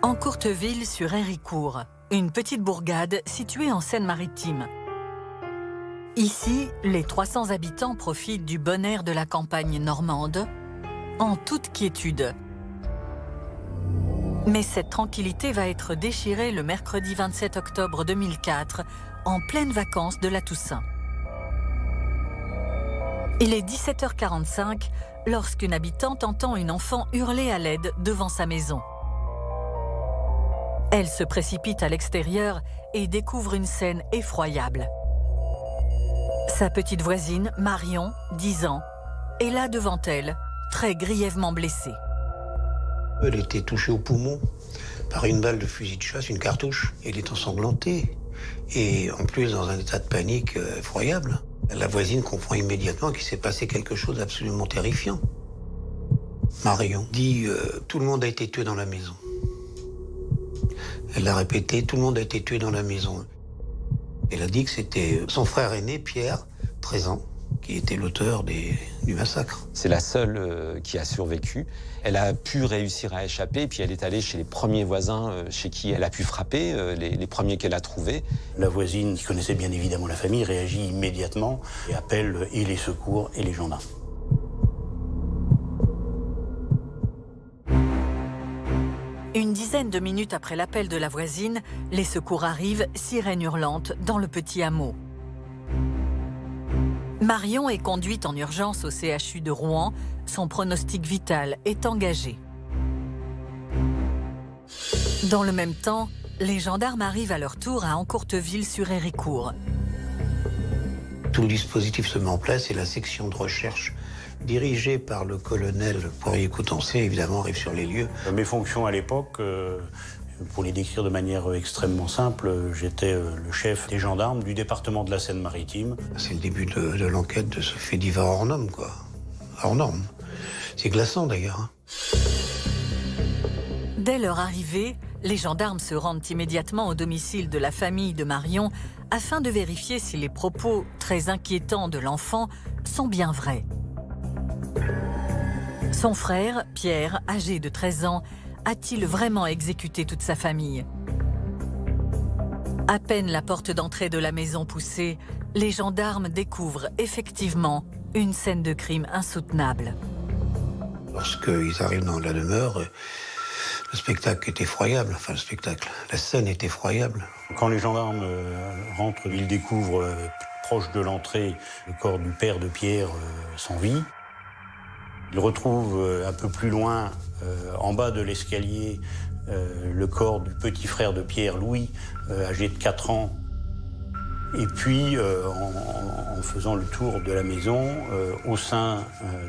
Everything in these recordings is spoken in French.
En Courteville, sur Héricourt, une petite bourgade située en Seine-Maritime. Ici, les 300 habitants profitent du bon air de la campagne normande, en toute quiétude. Mais cette tranquillité va être déchirée le mercredi 27 octobre 2004, en pleine vacances de la Toussaint. Il est 17h45 lorsqu'une habitante entend une enfant hurler à l'aide devant sa maison. Elle se précipite à l'extérieur et découvre une scène effroyable. Sa petite voisine, Marion, 10 ans, est là devant elle, très grièvement blessée. Elle était touchée au poumon par une balle de fusil de chasse, une cartouche. Elle est ensanglantée et en plus dans un état de panique effroyable. La voisine comprend immédiatement qu'il s'est passé quelque chose d'absolument terrifiant. Marion dit tout le monde a été tué dans la maison. Elle l'a répété, tout le monde a été tué dans la maison. Elle a dit que c'était son frère aîné, Pierre, 13 ans, qui était l'auteur du massacre. C'est la seule qui a survécu. Elle a pu réussir à échapper, puis elle est allée chez les premiers voisins chez qui elle a pu frapper, les premiers qu'elle a trouvés. La voisine, qui connaissait bien évidemment la famille, réagit immédiatement et appelle et les secours et les gendarmes. Une dizaine de minutes après l'appel de la voisine, les secours arrivent, sirène hurlante, dans le petit hameau. Marion est conduite en urgence au CHU de Rouen. Son pronostic vital est engagé. Dans le même temps, les gendarmes arrivent à leur tour à Encourteville sur Héricourt. Tout le dispositif se met en place et la section de recherche dirigée par le colonel Poirier-Coutancé, évidemment, arrive sur les lieux. Mes fonctions à l'époque, pour les décrire de manière extrêmement simple, j'étais le chef des gendarmes du département de la Seine-Maritime. C'est le début de l'enquête de ce fait divers hors norme, quoi. Hors norme. C'est glaçant, d'ailleurs. Dès leur arrivée, les gendarmes se rendent immédiatement au domicile de la famille de Marion afin de vérifier si les propos très inquiétants de l'enfant sont bien vrais. Son frère, Pierre, âgé de 13 ans, a-t-il vraiment exécuté toute sa famille? À peine la porte d'entrée de la maison poussée, les gendarmes découvrent effectivement une scène de crime insoutenable. Lorsqu'ils arrivent dans la demeure, le spectacle est effroyable. Enfin, la scène est effroyable. Quand les gendarmes rentrent, ils découvrent, proche de l'entrée, le corps du père de Pierre sans vie. Ils retrouvent un peu plus loin, en bas de l'escalier, le corps du petit frère de Pierre, Louis, âgé de 4 ans. Et puis, en faisant le tour de la maison, au sein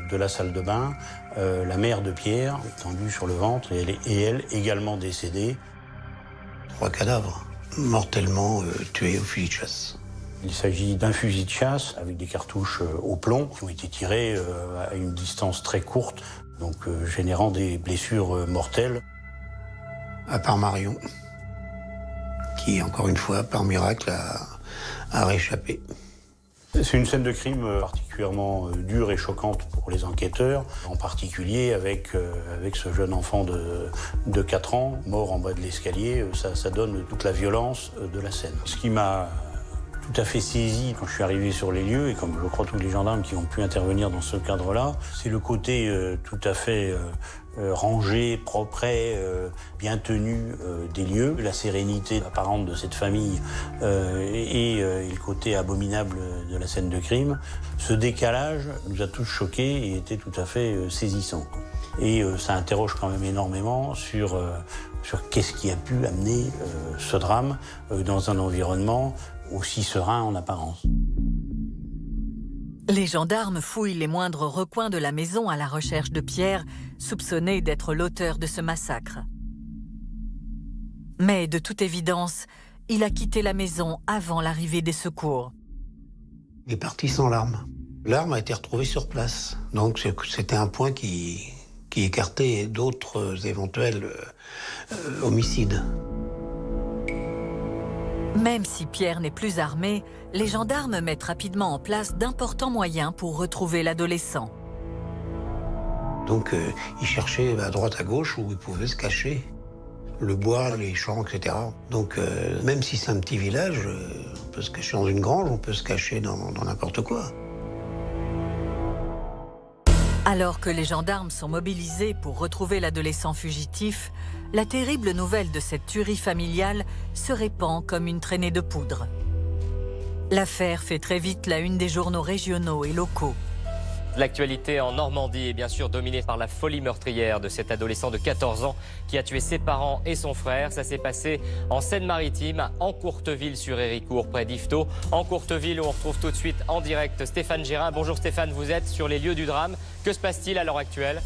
de la salle de bain, la mère de Pierre, tendue sur le ventre, et elle également décédée. 3 cadavres, mortellement tués au fusil de chasse. Il s'agit d'un fusil de chasse avec des cartouches au plomb qui ont été tirées à une distance très courte, donc générant des blessures mortelles. À part Marion, qui, encore une fois, par miracle, a réchappé. C'est une scène de crime particulièrement dure et choquante pour les enquêteurs, en particulier avec ce jeune enfant de 4 ans, mort en bas de l'escalier. Ça donne toute la violence de la scène. Ce qui m'a tout à fait saisi quand je suis arrivé sur les lieux, et comme je crois tous les gendarmes qui ont pu intervenir dans ce cadre-là, c'est le côté tout à fait rangé, propre, bien tenu des lieux, la sérénité apparente de cette famille et le côté abominable de la scène de crime. Ce décalage nous a tous choqués et était tout à fait saisissant. Et ça interroge quand même énormément sur qu'est-ce qui a pu amener ce drame dans un environnement aussi serein en apparence. Les gendarmes fouillent les moindres recoins de la maison à la recherche de Pierre, soupçonné d'être l'auteur de ce massacre. Mais de toute évidence, il a quitté la maison avant l'arrivée des secours. Il est parti sans l'arme. L'arme a été retrouvée sur place. Donc c'était un point qui écartait d'autres éventuels homicides. Même si Pierre n'est plus armé, les gendarmes mettent rapidement en place d'importants moyens pour retrouver l'adolescent. Donc ils cherchaient à droite à gauche où ils pouvaient se cacher. le bois, les champs, etc. Donc même si c'est un petit village, on peut se cacher dans une grange, on peut se cacher dans n'importe quoi. Alors que les gendarmes sont mobilisés pour retrouver l'adolescent fugitif, la terrible nouvelle de cette tuerie familiale se répand comme une traînée de poudre. L'affaire fait très vite la une des journaux régionaux et locaux. L'actualité en Normandie est bien sûr dominée par la folie meurtrière de cet adolescent de 14 ans qui a tué ses parents et son frère. Ça s'est passé en Seine-Maritime, en Courteville-sur-Héricourt, près d'Yvetot. En Courteville, où on retrouve tout de suite en direct Stéphane Gérin. Bonjour Stéphane, vous êtes sur les lieux du drame. Que se passe-t-il à l'heure actuelle ?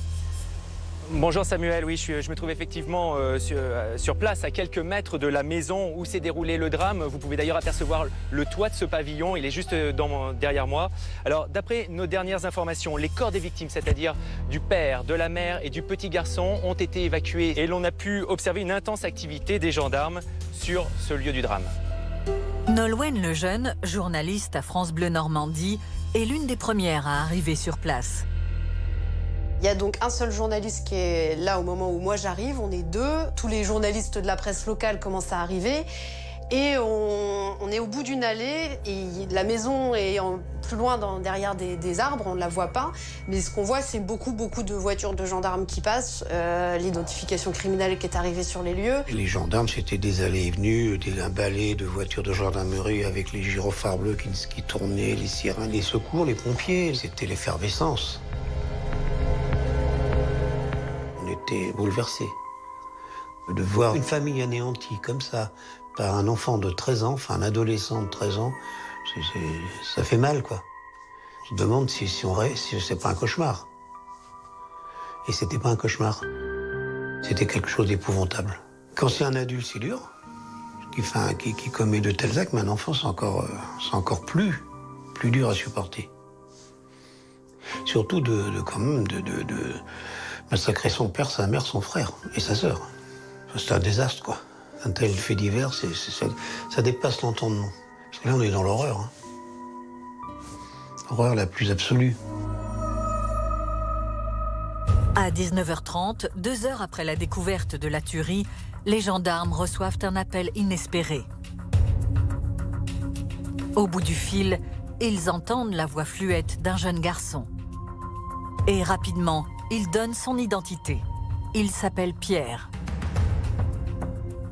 Bonjour Samuel, oui, je me trouve effectivement sur place, à quelques mètres de la maison où s'est déroulé le drame. Vous pouvez d'ailleurs apercevoir le toit de ce pavillon, il est juste derrière moi. Alors d'après nos dernières informations, les corps des victimes, c'est-à-dire du père, de la mère et du petit garçon, ont été évacués et l'on a pu observer une intense activité des gendarmes sur ce lieu du drame. Nolwenn Lejeune, journaliste à France Bleu Normandie, est l'une des premières à arriver sur place. Il y a donc un seul journaliste qui est là au moment où moi j'arrive, on est deux. Tous les journalistes de la presse locale commencent à arriver et on est au bout d'une allée et la maison est plus loin derrière des arbres, on ne la voit pas. Mais ce qu'on voit, c'est beaucoup de voitures de gendarmes qui passent, l'identification criminelle qui est arrivée sur les lieux. Les gendarmes, c'était des allées et venues, un balai de voitures de gendarmerie avec les gyrophares bleus qui tournaient, les sirènes, les secours, les pompiers. C'était l'effervescence. Bouleversé. De voir une famille anéantie comme ça par un enfant de 13 ans, enfin un adolescent de 13 ans, ça fait mal, quoi. Je me demande si c'est pas un cauchemar. Et c'était pas un cauchemar. C'était quelque chose d'épouvantable. Quand c'est un adulte, c'est dur, qui commet de tels actes, mais un enfant, c'est encore plus dur à supporter. Surtout de massacrer son père, sa mère, son frère et sa sœur. C'est un désastre, quoi. Un tel fait divers, ça dépasse l'entendement. Parce que là, on est dans l'horreur. Hein. L'horreur la plus absolue. À 19h30, 2 heures après la découverte de la tuerie, les gendarmes reçoivent un appel inespéré. Au bout du fil, ils entendent la voix fluette d'un jeune garçon. Et rapidement, il donne son identité. Il s'appelle Pierre.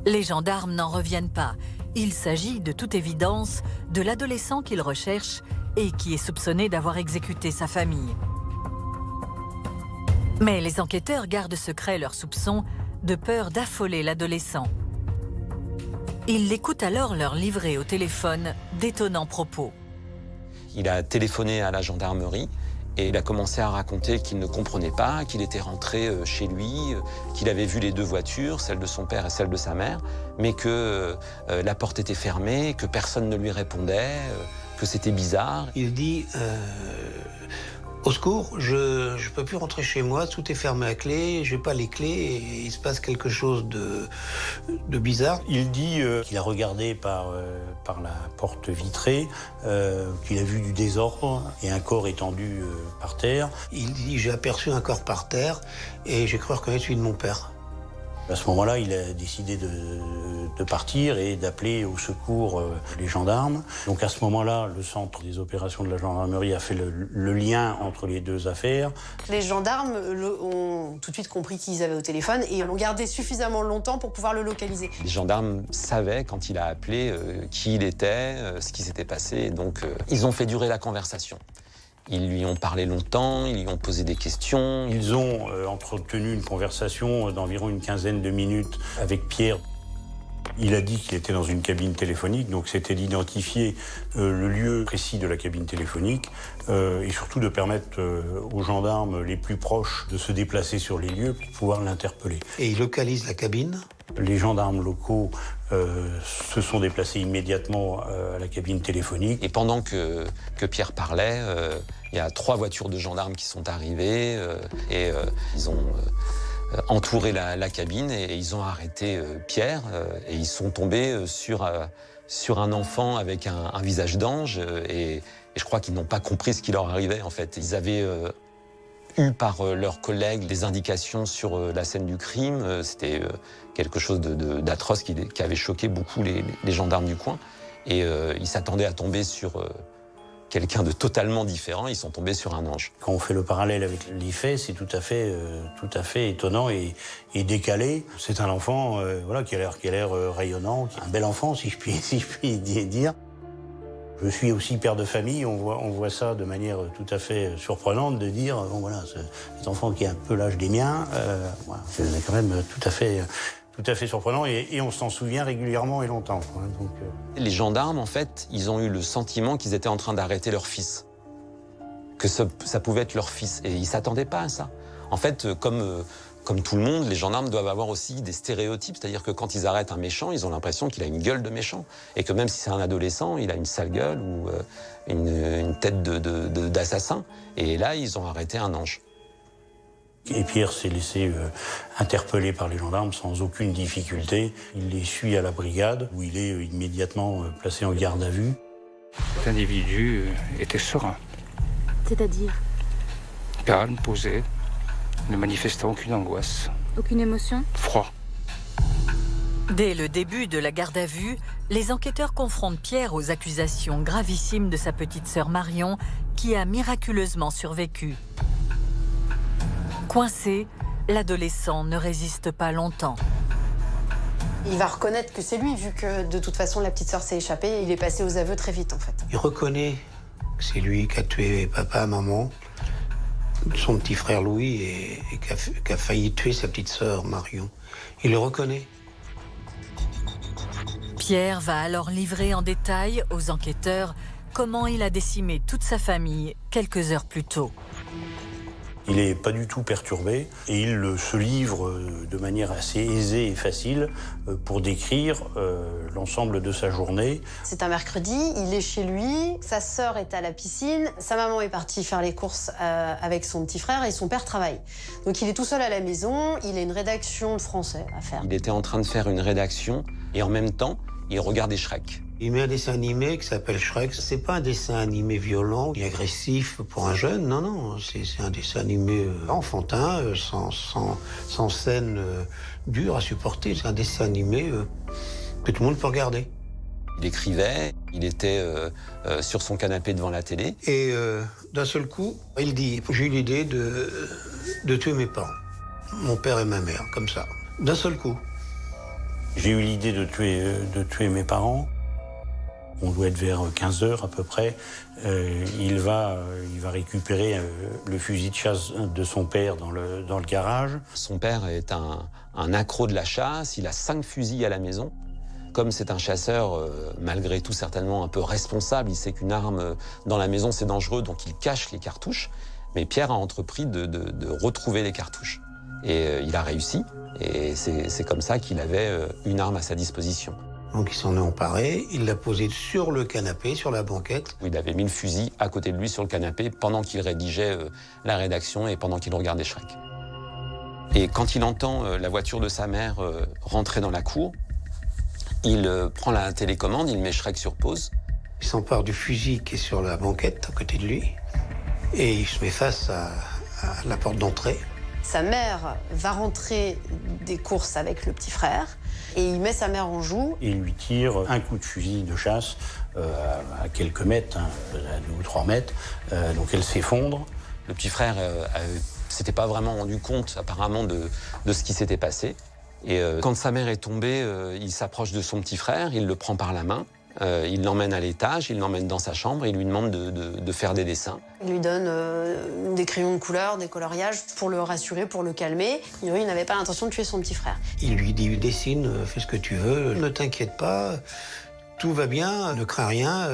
Les gendarmes n'en reviennent pas. Il s'agit de toute évidence de l'adolescent qu'ils recherchent et qui est soupçonné d'avoir exécuté sa famille. Mais les enquêteurs gardent secret leurs soupçons de peur d'affoler l'adolescent. Ils l'écoutent alors leur livrer au téléphone d'étonnants propos. Il a téléphoné à la gendarmerie. Et il a commencé à raconter qu'il ne comprenait pas, qu'il était rentré chez lui, qu'il avait vu les 2 voitures, celle de son père et celle de sa mère, mais que la porte était fermée, que personne ne lui répondait, que c'était bizarre. Il dit au secours, je peux plus rentrer chez moi, tout est fermé à clé, j'ai pas les clés et il se passe quelque chose de bizarre. Il dit qu'il a regardé par la porte vitrée, qu'il a vu du désordre et un corps étendu par terre. Il dit j'ai aperçu un corps par terre et j'ai cru reconnaître celui de mon père. À ce moment-là, il a décidé de partir et d'appeler au secours les gendarmes. Donc à ce moment-là, le centre des opérations de la gendarmerie a fait le lien entre les 2 affaires. Les gendarmes ont tout de suite compris qui ils avaient au téléphone et l'ont gardé suffisamment longtemps pour pouvoir le localiser. Les gendarmes savaient, quand il a appelé, qui il était, ce qui s'était passé. Donc ils ont fait durer la conversation. Ils lui ont parlé longtemps, ils lui ont posé des questions. Ils ont entretenu une conversation d'environ une quinzaine de minutes avec Pierre. Il a dit qu'il était dans une cabine téléphonique, donc c'était d'identifier le lieu précis de la cabine téléphonique et surtout de permettre aux gendarmes les plus proches de se déplacer sur les lieux pour pouvoir l'interpeller. Et il localise la cabine. Les gendarmes locaux se sont déplacés immédiatement à la cabine téléphonique. Et pendant que Pierre parlait, il y a 3 voitures de gendarmes qui sont arrivées et ils ont entouré la cabine et ils ont arrêté Pierre et ils sont tombés sur un enfant avec un visage d'ange et je crois qu'ils n'ont pas compris ce qui leur arrivait en fait. Ils avaient eu par leurs collègues des indications sur la scène du crime. C'était quelque chose d'atroce qui avait choqué beaucoup les gendarmes du coin. Et ils s'attendaient à tomber sur quelqu'un de totalement différent. Ils sont tombés sur un ange. Quand on fait le parallèle avec les faits, c'est tout à fait étonnant et décalé. C'est un enfant voilà, qui a l'air rayonnant, un bel enfant, si je puis dire. Je suis aussi père de famille, on voit ça de manière tout à fait surprenante, de dire, bon voilà, cet enfant qui a un peu l'âge des miens, voilà, c'est quand même tout à fait surprenant et on s'en souvient régulièrement et longtemps. Hein, donc, Les gendarmes, en fait, ils ont eu le sentiment qu'ils étaient en train d'arrêter leur fils. Que ça pouvait être leur fils. Et ils ne s'attendaient pas à ça. En fait, comme tout le monde, les gendarmes doivent avoir aussi des stéréotypes. C'est-à-dire que quand ils arrêtent un méchant, ils ont l'impression qu'il a une gueule de méchant. Et que même si c'est un adolescent, il a une sale gueule ou une tête d'assassin. Et là, ils ont arrêté un ange. Et Pierre s'est laissé interpeller par les gendarmes sans aucune difficulté. Il les suit à la brigade où il est immédiatement placé en garde à vue. Cet individu était serein. C'est-à-dire? Calme, posé, ne manifestant aucune angoisse. Aucune émotion? Froid. Dès le début de la garde à vue, les enquêteurs confrontent Pierre aux accusations gravissimes de sa petite sœur Marion, qui a miraculeusement survécu. Coincé, l'adolescent ne résiste pas longtemps. Il va reconnaître que c'est lui, vu que de toute façon la petite sœur s'est échappée et il est passé aux aveux très vite en fait. Il reconnaît que c'est lui qui a tué papa, maman, son petit frère Louis et qui a failli tuer sa petite sœur Marion. Il le reconnaît. Pierre va alors livrer en détail aux enquêteurs comment il a décimé toute sa famille quelques heures plus tôt. Il n'est pas du tout perturbé et il se livre de manière assez aisée et facile pour décrire l'ensemble de sa journée. C'est un mercredi, il est chez lui, sa sœur est à la piscine, sa maman est partie faire les courses avec son petit frère et son père travaille. Donc il est tout seul à la maison, il a une rédaction de français à faire. Il était en train de faire une rédaction et en même temps, il regardait Shrek. Il met un dessin animé qui s'appelle Shrek. C'est pas un dessin animé violent et agressif pour un jeune, non. C'est un dessin animé enfantin, sans scène dure à supporter. C'est un dessin animé que tout le monde peut regarder. Il écrivait, il était sur son canapé devant la télé. Et d'un seul coup, il dit « J'ai eu l'idée de tuer mes parents, mon père et ma mère, comme ça. » D'un seul coup. J'ai eu l'idée de tuer mes parents. On doit être vers 15 heures à peu près. Il va récupérer le fusil de chasse de son père dans le garage. Son père est un accro de la chasse, il a 5 fusils à la maison. Comme c'est un chasseur, malgré tout certainement un peu responsable, il sait qu'une arme dans la maison c'est dangereux, donc il cache les cartouches. Mais Pierre a entrepris de retrouver les cartouches. Et il a réussi, et c'est comme ça qu'il avait une arme à sa disposition. Donc il s'en est emparé, il l'a posé sur le canapé, sur la banquette. Il avait mis le fusil à côté de lui sur le canapé pendant qu'il rédigeait la rédaction et pendant qu'il regardait Shrek. Et quand il entend la voiture de sa mère rentrer dans la cour, il prend la télécommande, il met Shrek sur pause. Il s'empare du fusil qui est sur la banquette à côté de lui et il se met face à la porte d'entrée. Sa mère va rentrer des courses avec le petit frère et il met sa mère en joue. Il lui tire un coup de fusil de chasse à quelques mètres, à 2 ou 3 mètres, donc elle s'effondre. Le petit frère s'était pas vraiment rendu compte apparemment de ce qui s'était passé. Et quand sa mère est tombée, il s'approche de son petit frère, il le prend par la main. Il l'emmène à l'étage, il l'emmène dans sa chambre et il lui demande de faire des dessins. Il lui donne des crayons de couleur, des coloriages pour le rassurer, pour le calmer. Il n'avait pas l'intention de tuer son petit frère. Il lui dit « Dessine, fais ce que tu veux, ne t'inquiète pas, tout va bien, ne crains rien,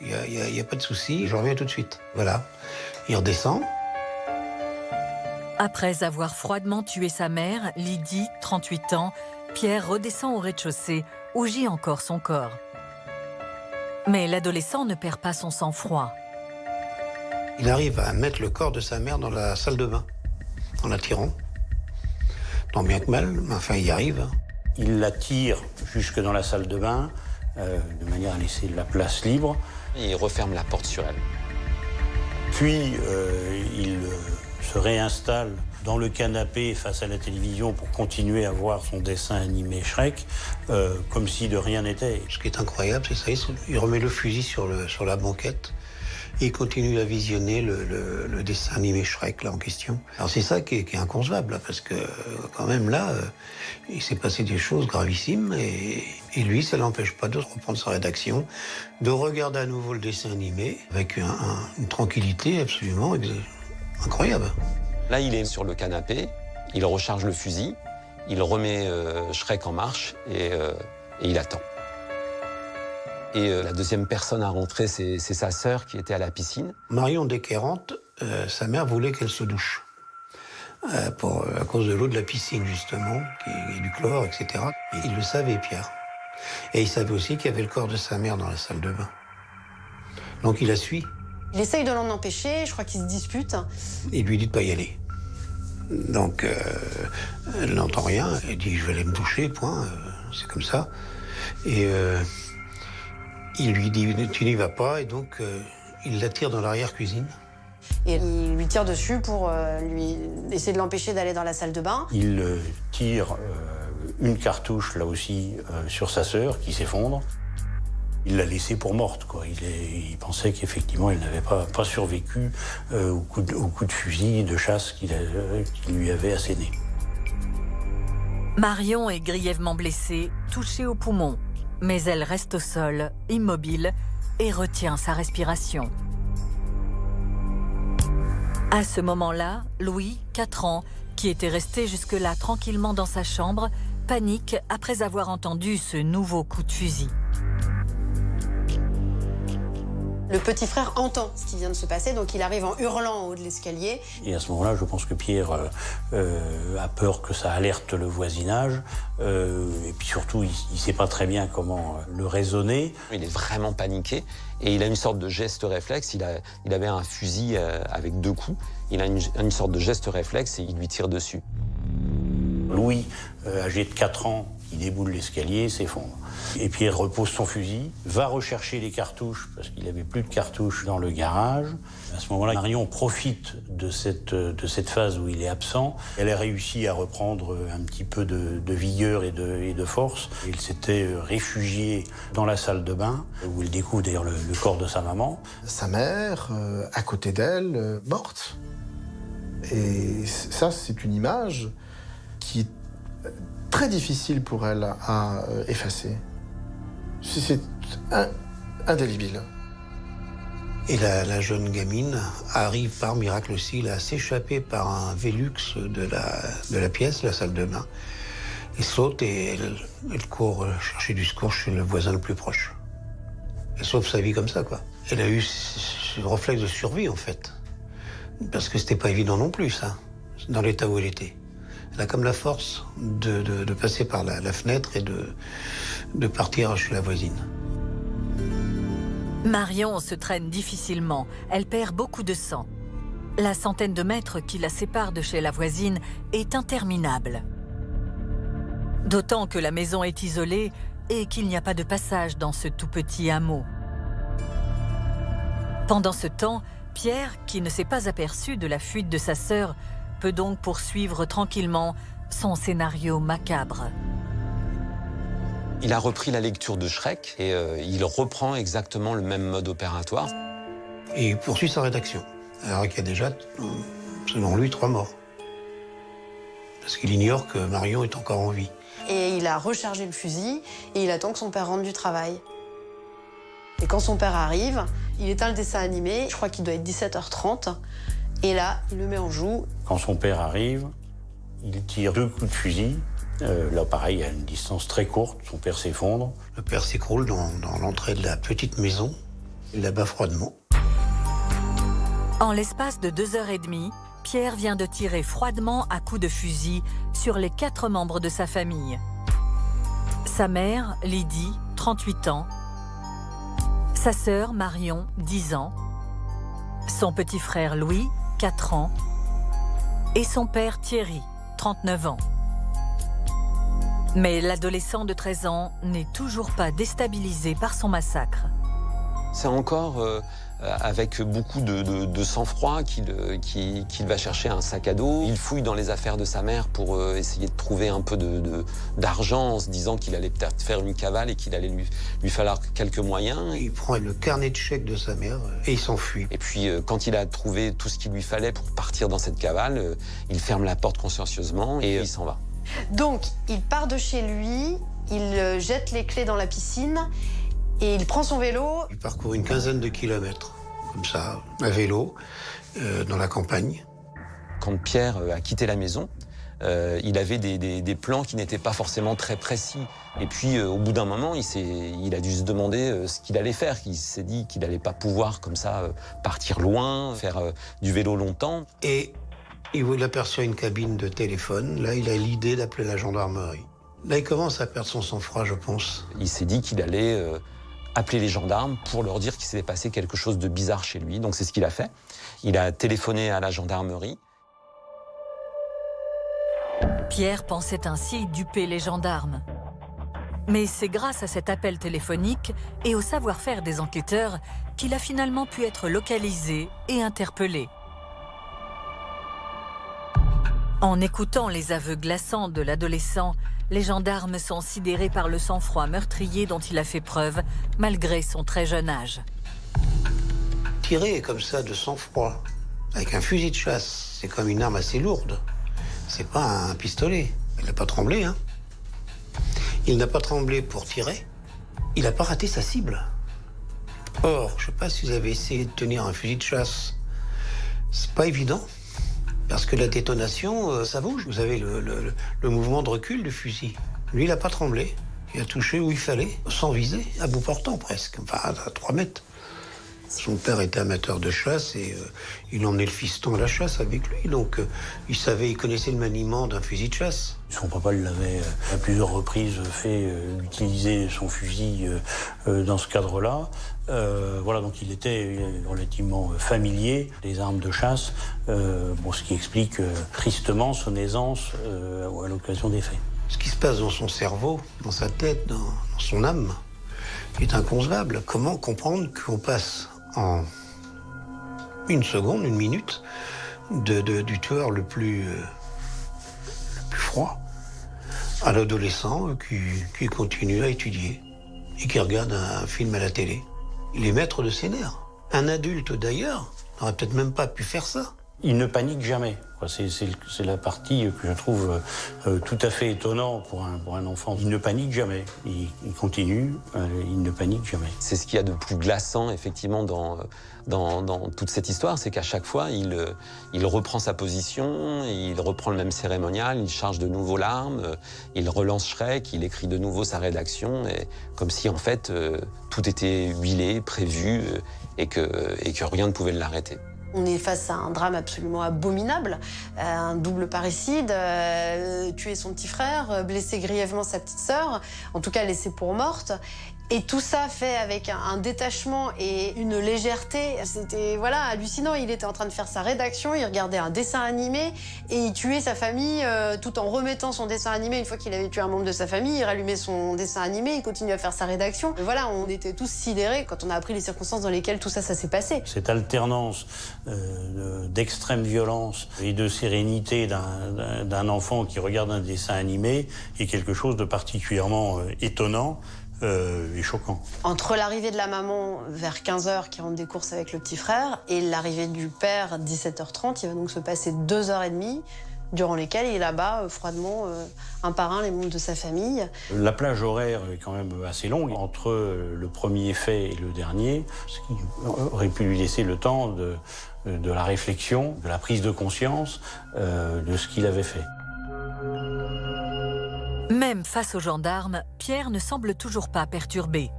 y a pas de souci, je reviens tout de suite. » Voilà, il redescend. Après avoir froidement tué sa mère, Lydie, 38 ans, Pierre redescend au rez-de-chaussée où gît encore son corps. Mais l'adolescent ne perd pas son sang-froid. Il arrive à mettre le corps de sa mère dans la salle de bain, en la tirant. Tant bien que mal, mais enfin, il y arrive. Il la tire jusque dans la salle de bain, de manière à laisser la place libre. Il referme la porte sur elle. Puis, il se réinstalle dans le canapé face à la télévision pour continuer à voir son dessin animé Shrek, comme si de rien n'était. Ce qui est incroyable, c'est ça, il remet le fusil sur la banquette et il continue à visionner le dessin animé Shrek là en question. Alors c'est ça qui est inconcevable, là, parce que quand même là, il s'est passé des choses gravissimes et lui, ça l'empêche pas de reprendre sa rédaction, de regarder à nouveau le dessin animé avec une tranquillité absolument incroyable. Là, il est sur le canapé, il recharge le fusil, il remet Shrek en marche et il attend. Et la deuxième personne à rentrer, c'est sa sœur qui était à la piscine. Marion, dès qu'elle rentre, sa mère voulait qu'elle se douche. À cause de l'eau de la piscine, justement, et du chlore, etc. Et il le savait, Pierre. Et il savait aussi qu'il y avait le corps de sa mère dans la salle de bain. Donc il la suit. Il essaye de l'en empêcher, je crois qu'ils se disputent. Il lui dit de pas y aller. Donc elle n'entend rien, elle dit je vais aller me doucher, point, c'est comme ça. Et il lui dit tu n'y vas pas, et donc il l'attire dans l'arrière-cuisine. Et il lui tire dessus pour lui essayer de l'empêcher d'aller dans la salle de bain. Il tire une cartouche, là aussi, sur sa sœur, qui s'effondre. Il l'a laissée pour morte, quoi. Il pensait qu'effectivement, elle n'avait pas survécu au coup de fusil de chasse qu'il lui avait asséné. Marion est grièvement blessée, touchée au poumon. Mais elle reste au sol, immobile, et retient sa respiration. À ce moment-là, Louis, 4 ans, qui était resté jusque-là tranquillement dans sa chambre, panique après avoir entendu ce nouveau coup de fusil. Le petit frère entend ce qui vient de se passer, donc il arrive en hurlant en haut de l'escalier. Et à ce moment-là, je pense que Pierre a peur que ça alerte le voisinage. Et puis surtout, il ne sait pas très bien comment le raisonner. Il est vraiment paniqué et il a une sorte de geste réflexe. Il avait un fusil avec 2 coups. Il a une sorte de geste réflexe et il lui tire dessus. Louis, âgé de 4 ans, il déboule l'escalier, s'effondre. Et Pierre repose son fusil, va rechercher les cartouches, parce qu'il n'avait plus de cartouches dans le garage. À ce moment-là, Marion profite de cette phase où il est absent. Elle a réussi à reprendre un petit peu de vigueur et de force. Il s'était réfugié dans la salle de bain, où il découvre d'ailleurs le corps de sa maman. Sa mère, à côté d'elle, morte. Et ça, c'est une image qui est très difficile pour elle à effacer. C'est indélébile. Et la jeune gamine arrive par miracle aussi à s'échapper par un Velux de la pièce, la salle de bain. Elle saute et elle court chercher du secours chez le voisin le plus proche. Elle sauve sa vie comme ça, quoi. Elle a eu ce réflexe de survie, en fait. Parce que c'était pas évident non plus, ça, dans l'état où elle était. Elle a comme la force de passer par la fenêtre et de partir chez la voisine. Marion se traîne difficilement. Elle perd beaucoup de sang. La centaine de mètres qui la séparent de chez la voisine est interminable. D'autant que la maison est isolée et qu'il n'y a pas de passage dans ce tout petit hameau. Pendant ce temps, Pierre, qui ne s'est pas aperçu de la fuite de sa sœur, peut donc poursuivre tranquillement son scénario macabre. Il a repris la lecture de Shrek et il reprend exactement le même mode opératoire. Et il poursuit sa rédaction, alors qu'il y a déjà, selon lui, 3 morts. Parce qu'il ignore que Marion est encore en vie. Et il a rechargé le fusil et il attend que son père rentre du travail. Et quand son père arrive, il éteint le dessin animé, je crois qu'il doit être 17h30, et là, il le met en joue. Quand son père arrive, il tire 2 coups de fusil. Là, pareil, à une distance très courte, son père s'effondre. Le père s'écroule dans l'entrée de la petite maison. Il l'abat froidement. En l'espace de 2h30, Pierre vient de tirer froidement à coups de fusil sur les 4 membres de sa famille. Sa mère, Lydie, 38 ans. Sa sœur, Marion, 10 ans. Son petit frère, Louis, 4 ans. Et son père, Thierry, 39 ans. Mais l'adolescent de 13 ans n'est toujours pas déstabilisé par son massacre. C'est encore avec beaucoup de sang-froid qu'il va chercher un sac à dos. Il fouille dans les affaires de sa mère pour essayer de trouver un peu d'argent en se disant qu'il allait peut-être faire une cavale et qu'il allait lui falloir quelques moyens. Il prend le carnet de chèques de sa mère et il s'enfuit. Et puis quand il a trouvé tout ce qu'il lui fallait pour partir dans cette cavale, il ferme la porte consciencieusement et il s'en va. Donc il part de chez lui, il jette les clés dans la piscine et il prend son vélo. Il parcourt une quinzaine de kilomètres, comme ça, à vélo, dans la campagne. Quand Pierre a quitté la maison, il avait des plans qui n'étaient pas forcément très précis. Et puis, au bout d'un moment, il a dû se demander ce qu'il allait faire. Il s'est dit qu'il n'allait pas pouvoir, comme ça, partir loin, faire du vélo longtemps. Et il aperçoit une cabine de téléphone. Là, il a l'idée d'appeler la gendarmerie. Là, il commence à perdre son sang-froid, je pense. Il s'est dit qu'il allait appeler les gendarmes pour leur dire qu'il s'était passé quelque chose de bizarre chez lui. Donc, c'est ce qu'il a fait. Il a téléphoné à la gendarmerie. Pierre pensait ainsi duper les gendarmes. Mais c'est grâce à cet appel téléphonique et au savoir-faire des enquêteurs qu'il a finalement pu être localisé et interpellé. En écoutant les aveux glaçants de l'adolescent, les gendarmes sont sidérés par le sang-froid meurtrier dont il a fait preuve, malgré son très jeune âge. Tirer comme ça de sang-froid, avec un fusil de chasse, c'est comme une arme assez lourde. C'est pas un pistolet. Il n'a pas tremblé, hein. Il n'a pas tremblé pour tirer. Il n'a pas raté sa cible. Or, je ne sais pas si vous avez essayé de tenir un fusil de chasse. C'est pas évident. Parce que la détonation, ça bouge. Vous avez le mouvement de recul du fusil. Lui, il n'a pas tremblé. Il a touché où il fallait, sans viser, à bout portant presque, enfin à 3 mètres. Son père était amateur de chasse et il emmenait le fiston à la chasse avec lui. Donc il connaissait le maniement d'un fusil de chasse. Son papa l'avait à plusieurs reprises fait utiliser son fusil dans ce cadre-là. Voilà, donc il était relativement familier des armes de chasse, ce qui explique tristement son aisance à l'occasion des faits. Ce qui se passe dans son cerveau, dans sa tête, dans son âme, est inconcevable. Comment comprendre qu'on passe en une seconde, une minute, du tueur le plus froid à l'adolescent qui continue à étudier et qui regarde un film à la télé. Il est maître de ses nerfs. Un adulte, d'ailleurs, n'aurait peut-être même pas pu faire ça. Il ne panique jamais. C'est la partie que je trouve tout à fait étonnante pour un enfant. Il ne panique jamais. Il continue, il ne panique jamais. C'est ce qu'il y a de plus glaçant, effectivement, dans toute cette histoire, c'est qu'à chaque fois, il reprend sa position, il reprend le même cérémonial, il charge de nouveau l'arme, il relance Shrek, il écrit de nouveau sa rédaction, et comme si, en fait, tout était huilé, prévu, et que rien ne pouvait l'arrêter. On est face à un drame absolument abominable, un double parricide, tuer son petit frère, blesser grièvement sa petite sœur, en tout cas laisser pour morte. Et tout ça fait avec un détachement et une légèreté. C'était hallucinant. Il était en train de faire sa rédaction, il regardait un dessin animé et il tuait sa famille tout en remettant son dessin animé. Une fois qu'il avait tué un membre de sa famille, il rallumait son dessin animé, il continuait à faire sa rédaction. Et voilà, on était tous sidérés quand on a appris les circonstances dans lesquelles tout ça s'est passé. Cette alternance d'extrême violence et de sérénité d'un enfant qui regarde un dessin animé est quelque chose de particulièrement étonnant. Et choquant. Entre l'arrivée de la maman vers 15h qui rentre des courses avec le petit frère et l'arrivée du père 17h30, il va donc se passer 2h30 durant lesquelles il abat froidement un par un les membres de sa famille. La plage horaire est quand même assez longue entre le premier fait et le dernier, ce qui aurait pu lui laisser le temps de la réflexion, de la prise de conscience de ce qu'il avait fait. Même face aux gendarmes, Pierre ne semble toujours pas perturbé.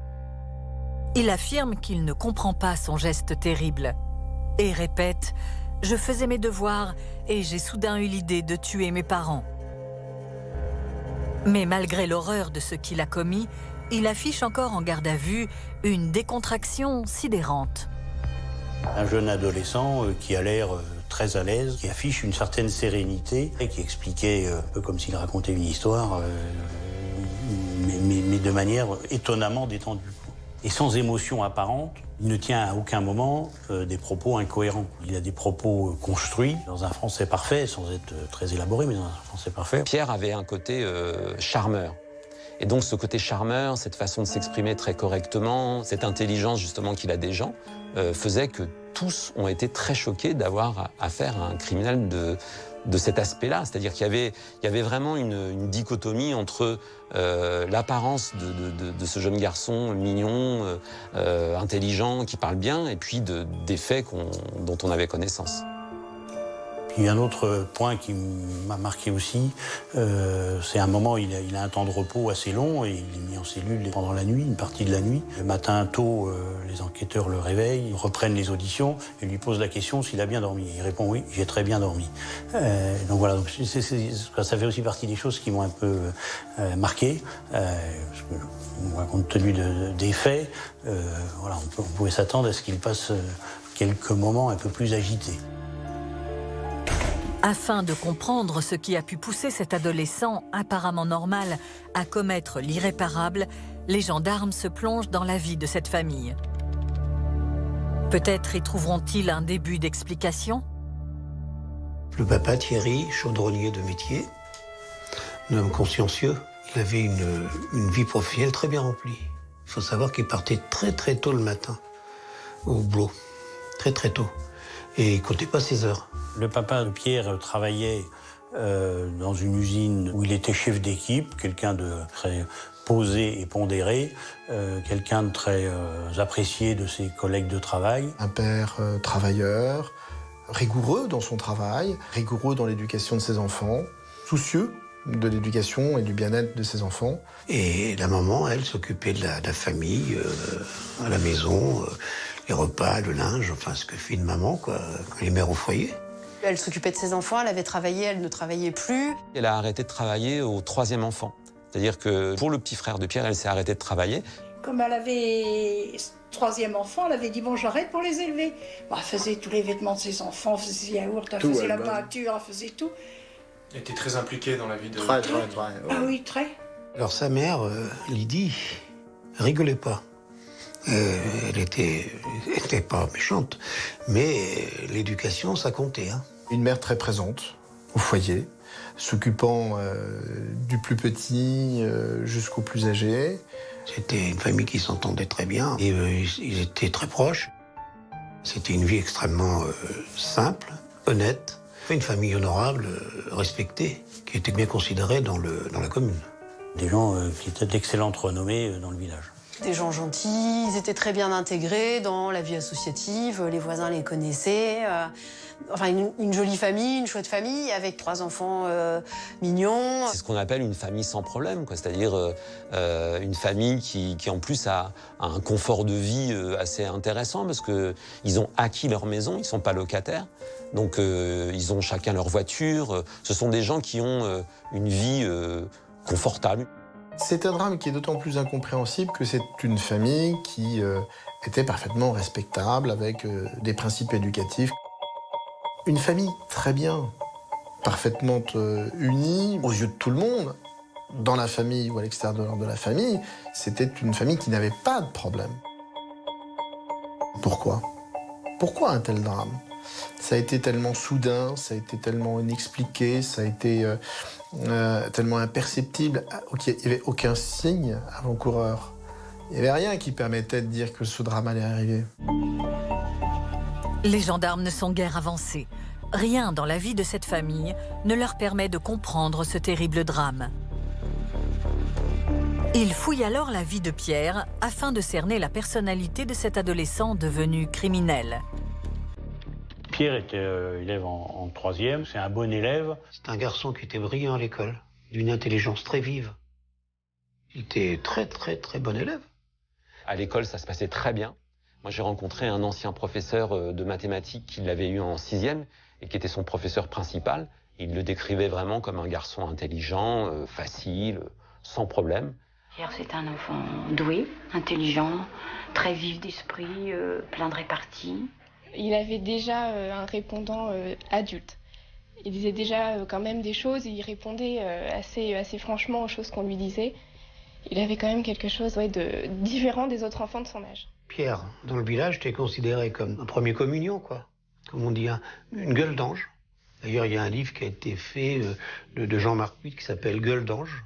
Il affirme qu'il ne comprend pas son geste terrible et répète « Je faisais mes devoirs et j'ai soudain eu l'idée de tuer mes parents ». Mais malgré l'horreur de ce qu'il a commis, il affiche encore en garde à vue une décontraction sidérante. Un jeune adolescent qui a l'air très à l'aise, qui affiche une certaine sérénité et qui expliquait un peu comme s'il racontait une histoire, mais de manière étonnamment détendue. et sans émotion apparente. Il ne tient à aucun moment des propos incohérents. Il a des propos construits dans un français parfait, sans être très élaboré, mais dans un français parfait. Pierre avait un côté charmeur. Et donc ce côté charmeur, cette façon de s'exprimer très correctement, cette intelligence justement qu'il a des gens, faisait que tous ont été très choqués d'avoir affaire à un criminel de cet aspect-là. C'est-à-dire qu'il y avait vraiment une dichotomie entre l'apparence de ce jeune garçon mignon, intelligent, qui parle bien, et puis des faits dont on avait connaissance. Puis un autre point qui m'a marqué aussi, c'est un moment, il a un temps de repos assez long et il est mis en cellule pendant la nuit, une partie de la nuit. Le matin tôt, les enquêteurs le réveillent, reprennent les auditions et lui posent la question s'il a bien dormi. Il répond oui, j'ai très bien dormi. Donc voilà, donc ça fait aussi partie des choses qui m'ont un peu marqué. Compte tenu des faits, voilà, on pouvait s'attendre à ce qu'il passe quelques moments un peu plus agités. Afin de comprendre ce qui a pu pousser cet adolescent apparemment normal à commettre l'irréparable, les gendarmes se plongent dans la vie de cette famille. Peut-être y trouveront-ils un début d'explication? Le papa Thierry, chaudronnier de métier, un homme consciencieux, il avait une vie professionnelle très bien remplie. Il faut savoir qu'il partait très très tôt le matin au boulot, très très tôt, et il comptait pas ses heures. Le papa de Pierre travaillait dans une usine où il était chef d'équipe, quelqu'un de très posé et pondéré, quelqu'un de très apprécié de ses collègues de travail. Un père travailleur, rigoureux dans son travail, rigoureux dans l'éducation de ses enfants, soucieux de l'éducation et du bien-être de ses enfants. Et la maman, elle, s'occupait de la famille, à la maison, les repas, le linge, enfin ce que fait une maman, quoi, les mères au foyer. Elle s'occupait de ses enfants, elle avait travaillé, elle ne travaillait plus. Elle a arrêté de travailler au 3e enfant. C'est-à-dire que pour le petit frère de Pierre, elle s'est arrêtée de travailler. Comme elle avait 3e enfant, elle avait dit bon, j'arrête pour les élever. Bon, elle faisait tous les vêtements de ses enfants, elle faisait les yaourts, elle faisait la peinture, elle faisait tout. Elle était très impliquée dans la vie de... Très. Ah oui, très. Alors sa mère, Lydie, rigolait pas. Elle était pas méchante, mais l'éducation, ça comptait. Hein. Une mère très présente au foyer, s'occupant du plus petit jusqu'au plus âgé. C'était une famille qui s'entendait très bien et ils étaient très proches. C'était une vie extrêmement simple, honnête, une famille honorable, respectée, qui était bien considérée dans la commune. Des gens qui étaient d'excellente renommée dans le village. Des gens gentils, ils étaient très bien intégrés dans la vie associative, les voisins les connaissaient. Enfin, une jolie famille, une chouette famille, avec 3 enfants mignons. C'est ce qu'on appelle une famille sans problème, quoi. C'est-à-dire une famille qui en plus a un confort de vie assez intéressant, parce qu'ils ont acquis leur maison, ils ne sont pas locataires. Donc ils ont chacun leur voiture. Ce sont des gens qui ont une vie confortable. C'est un drame qui est d'autant plus incompréhensible que c'est une famille qui était parfaitement respectable, avec des principes éducatifs. Une famille très bien, parfaitement unie aux yeux de tout le monde. Dans la famille ou à l'extérieur de la famille, c'était une famille qui n'avait pas de problème. Pourquoi? Pourquoi un tel drame? Ça a été tellement soudain, ça a été tellement inexpliqué, ça a été tellement imperceptible. Il n'y avait aucun signe avant-coureur. Il n'y avait rien qui permettait de dire que ce drame allait arriver. Les gendarmes ne sont guère avancés. Rien dans la vie de cette famille ne leur permet de comprendre ce terrible drame. Ils fouillent alors la vie de Pierre afin de cerner la personnalité de cet adolescent devenu criminel. Pierre était élève en 3e, c'est un bon élève. C'est un garçon qui était brillant à l'école, d'une intelligence très vive. Il était très très très bon élève. À l'école, ça se passait très bien. Moi, j'ai rencontré un ancien professeur de mathématiques qui l'avait eu en 6e et qui était son professeur principal. Il le décrivait vraiment comme un garçon intelligent, facile, sans problème. Pierre, c'est un enfant doué, intelligent, très vif d'esprit, plein de répartie. Il avait déjà un répondant adulte. Il disait déjà quand même des choses et il répondait assez franchement aux choses qu'on lui disait. Il avait quand même quelque chose de différent des autres enfants de son âge. Pierre, dans le village, était considéré comme un premier communion, quoi. Comme on dit, une gueule d'ange. D'ailleurs, il y a un livre qui a été fait de Jean-Marc Puy qui s'appelle Gueule d'ange.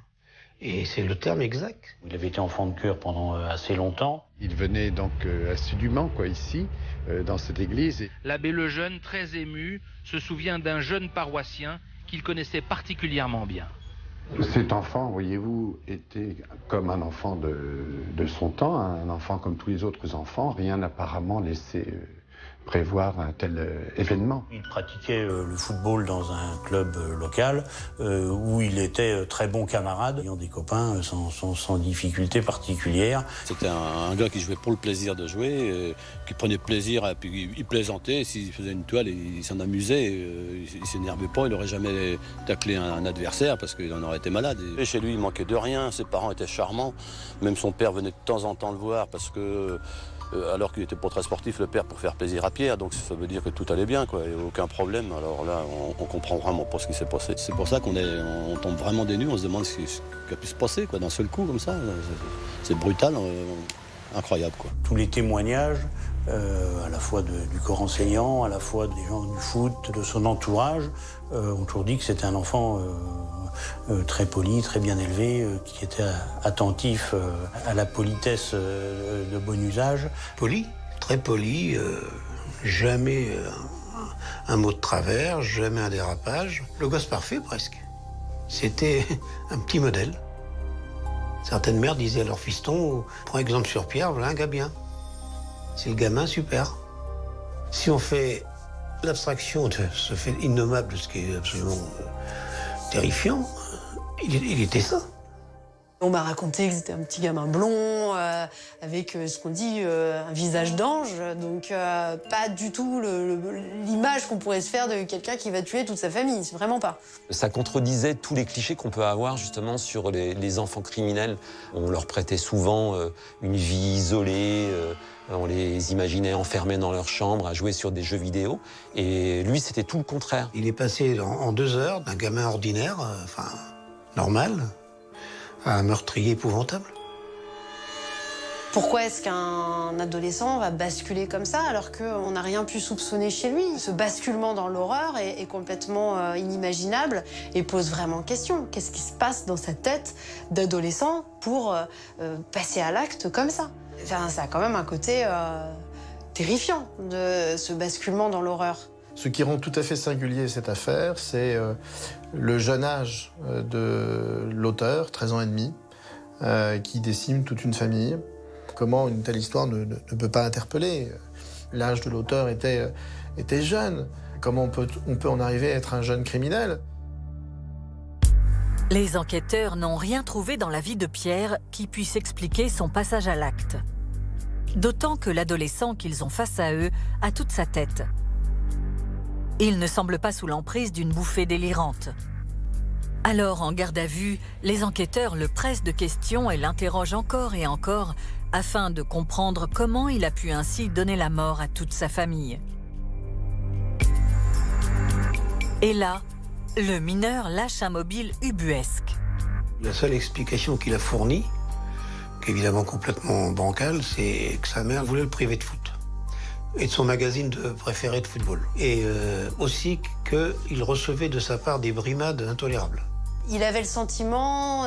Et c'est le terme exact. Il avait été enfant de chœur pendant assez longtemps. Il venait donc assidûment, ici, dans cette église. L'abbé Lejeune, très ému, se souvient d'un jeune paroissien qu'il connaissait particulièrement bien. Cet enfant, voyez-vous, était comme un enfant de son temps, un enfant comme tous les autres enfants. Rien n'apparemment laissé prévoir un tel événement. Il pratiquait le football dans un club local où il était très bon camarade, ayant des copains sans difficulté particulière. C'était un gars qui jouait pour le plaisir de jouer, qui prenait plaisir, et puis il plaisantait, s'il faisait une toile, il s'en amusait, il s'énervait pas, il n'aurait jamais taclé un adversaire parce qu'il en aurait été malade. Et chez lui, il manquait de rien, ses parents étaient charmants, même son père venait de temps en temps le voir parce que alors qu'il était pas très sportif, le père, pour faire plaisir à Pierre, donc ça veut dire que tout allait bien, il n'y a aucun problème. Alors là, on comprend vraiment pas ce qui s'est passé. C'est pour ça qu'on tombe vraiment des nues, on se demande ce qui a pu se passer, d'un seul coup, comme ça. C'est brutal, incroyable, Tous les témoignages, à la fois du corps enseignant, à la fois des gens du foot, de son entourage, ont toujours dit que c'était un enfant très poli, très bien élevé, qui était attentif à la politesse de bon usage. Poli, très poli, jamais un mot de travers, jamais un dérapage. Le gosse parfait, presque. C'était un petit modèle. Certaines mères disaient à leur fiston, prends exemple sur Pierre, voilà un gars bien. C'est le gamin super. Si on fait l'abstraction de ce fait innommable, ce qui est absolument terrifiant, il était ça. On m'a raconté que c'était un petit gamin blond, avec ce qu'on dit un visage d'ange, donc pas du tout l'image qu'on pourrait se faire de quelqu'un qui va tuer toute sa famille, c'est vraiment pas. Ça contredisait tous les clichés qu'on peut avoir justement sur les enfants criminels. On leur prêtait souvent une vie isolée, on les imaginait enfermés dans leur chambre à jouer sur des jeux vidéo, et lui c'était tout le contraire. Il est passé en 2 heures d'un gamin ordinaire, normal, à un meurtrier épouvantable. Pourquoi est-ce qu'un adolescent va basculer comme ça alors qu'on n'a rien pu soupçonner chez lui? Ce basculement dans l'horreur est complètement inimaginable et pose vraiment question. Qu'est-ce qui se passe dans sa tête d'adolescent pour passer à l'acte comme ça? Enfin, ça a quand même un côté terrifiant, de ce basculement dans l'horreur. Ce qui rend tout à fait singulier cette affaire, c'est le jeune âge de l'auteur, 13 ans et demi, qui décime toute une famille. Comment une telle histoire ne peut pas interpeller? L'âge de l'auteur était jeune. Comment on peut en arriver à être un jeune criminel? Les enquêteurs n'ont rien trouvé dans la vie de Pierre qui puisse expliquer son passage à l'acte. D'autant que l'adolescent qu'ils ont face à eux a toute sa tête. Il ne semble pas sous l'emprise d'une bouffée délirante. Alors, en garde à vue, les enquêteurs le pressent de questions et l'interrogent encore et encore afin de comprendre comment il a pu ainsi donner la mort à toute sa famille. Et là, le mineur lâche un mobile ubuesque. La seule explication qu'il a fournie, qui est évidemment complètement bancale, c'est que sa mère voulait le priver de foot et de son magazine préféré de football. Et aussi qu'il recevait de sa part des brimades intolérables. Il avait le sentiment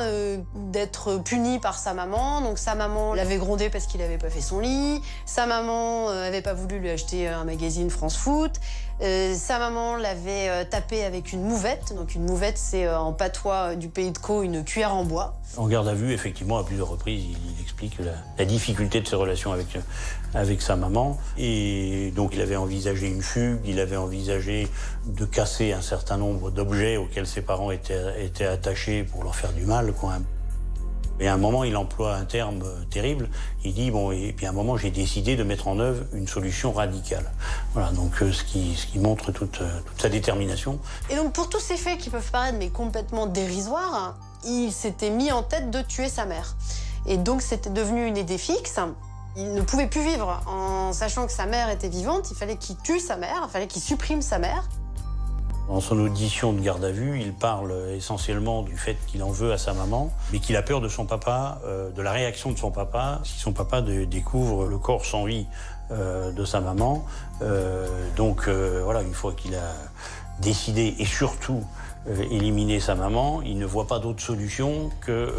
d'être puni par sa maman. Donc sa maman l'avait grondé parce qu'il n'avait pas fait son lit. Sa maman n'avait pas voulu lui acheter un magazine France Foot. Sa maman l'avait tapé avec une mouvette. Donc une mouvette, c'est en patois du pays de Caux, une cuillère en bois. En garde à vue, effectivement, à plusieurs reprises, il explique la difficulté de ses relations avec sa maman. Et donc il avait envisagé une fugue, il avait envisagé de casser un certain nombre d'objets auxquels ses parents étaient attachés pour leur faire du mal, Et à un moment, il emploie un terme terrible. Il dit, et puis à un moment, j'ai décidé de mettre en œuvre une solution radicale. Voilà, donc ce qui montre toute sa détermination. Et donc pour tous ces faits qui peuvent paraître complètement dérisoires, il s'était mis en tête de tuer sa mère. Et donc c'était devenu une idée fixe. Il ne pouvait plus vivre en sachant que sa mère était vivante. Il fallait qu'il tue sa mère, il fallait qu'il supprime sa mère. Dans son audition de garde à vue, il parle essentiellement du fait qu'il en veut à sa maman, mais qu'il a peur de son papa, de la réaction de son papa, si son papa découvre le corps sans vie de sa maman. Donc voilà, une fois qu'il a décidé et surtout éliminer sa maman, il ne voit pas d'autre solution que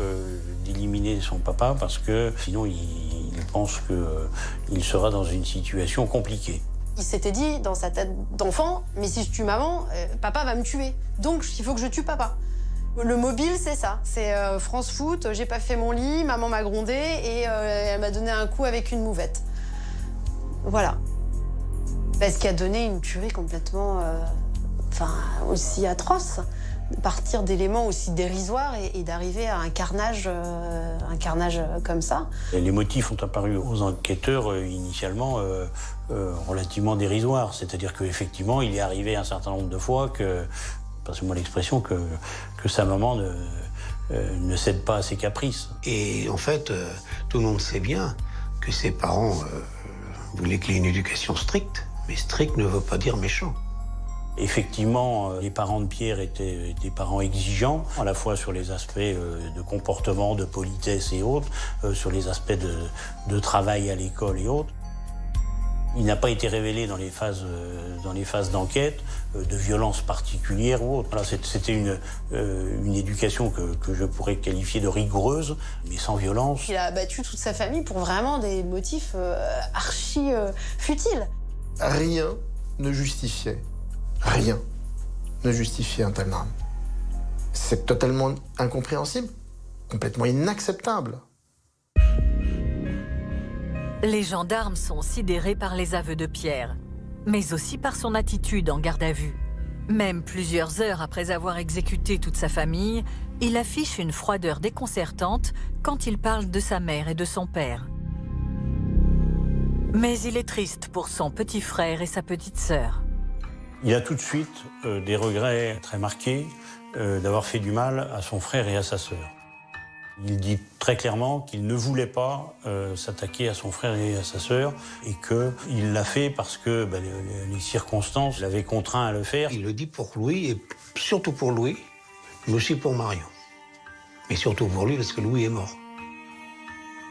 d'éliminer son papa, parce que sinon il pense qu'il sera dans une situation compliquée. Il s'était dit dans sa tête d'enfant, mais si je tue maman, papa va me tuer. Donc il faut que je tue papa. Le mobile, c'est ça. C'est France Foot, j'ai pas fait mon lit, maman m'a grondé et elle m'a donné un coup avec une mouvette. Voilà. Ce qui a donné une tuerie complètement aussi atroce. De partir d'éléments aussi dérisoires et d'arriver à un carnage comme ça. Les motifs ont apparu aux enquêteurs initialement relativement dérisoires. C'est-à-dire qu'effectivement, il est arrivé un certain nombre de fois que, passez-moi l'expression, que sa maman ne cède pas à ses caprices. Et en fait, tout le monde sait bien que ses parents voulaient qu'il ait une éducation stricte, mais strict ne veut pas dire méchant. Effectivement, les parents de Pierre étaient des parents exigeants, à la fois sur les aspects de comportement, de politesse et autres, sur les aspects de travail à l'école et autres. Il n'a pas été révélé dans les phases d'enquête de violence particulière ou autre. Voilà, c'était une éducation que je pourrais qualifier de rigoureuse, mais sans violence. Il a abattu toute sa famille pour vraiment des motifs archi futiles. Rien ne justifiait un tel drame. C'est totalement incompréhensible, complètement inacceptable. Les gendarmes sont sidérés par les aveux de Pierre, mais aussi par son attitude en garde à vue. Même plusieurs heures après avoir exécuté toute sa famille, il affiche une froideur déconcertante quand il parle de sa mère et de son père. Mais il est triste pour son petit frère et sa petite sœur. Il a tout de suite des regrets très marqués d'avoir fait du mal à son frère et à sa sœur. Il dit très clairement qu'il ne voulait pas s'attaquer à son frère et à sa sœur et qu'il l'a fait parce que les circonstances l'avaient contraint à le faire. Il le dit pour Louis, et surtout pour Louis, mais aussi pour Marion. Mais surtout pour lui, parce que Louis est mort.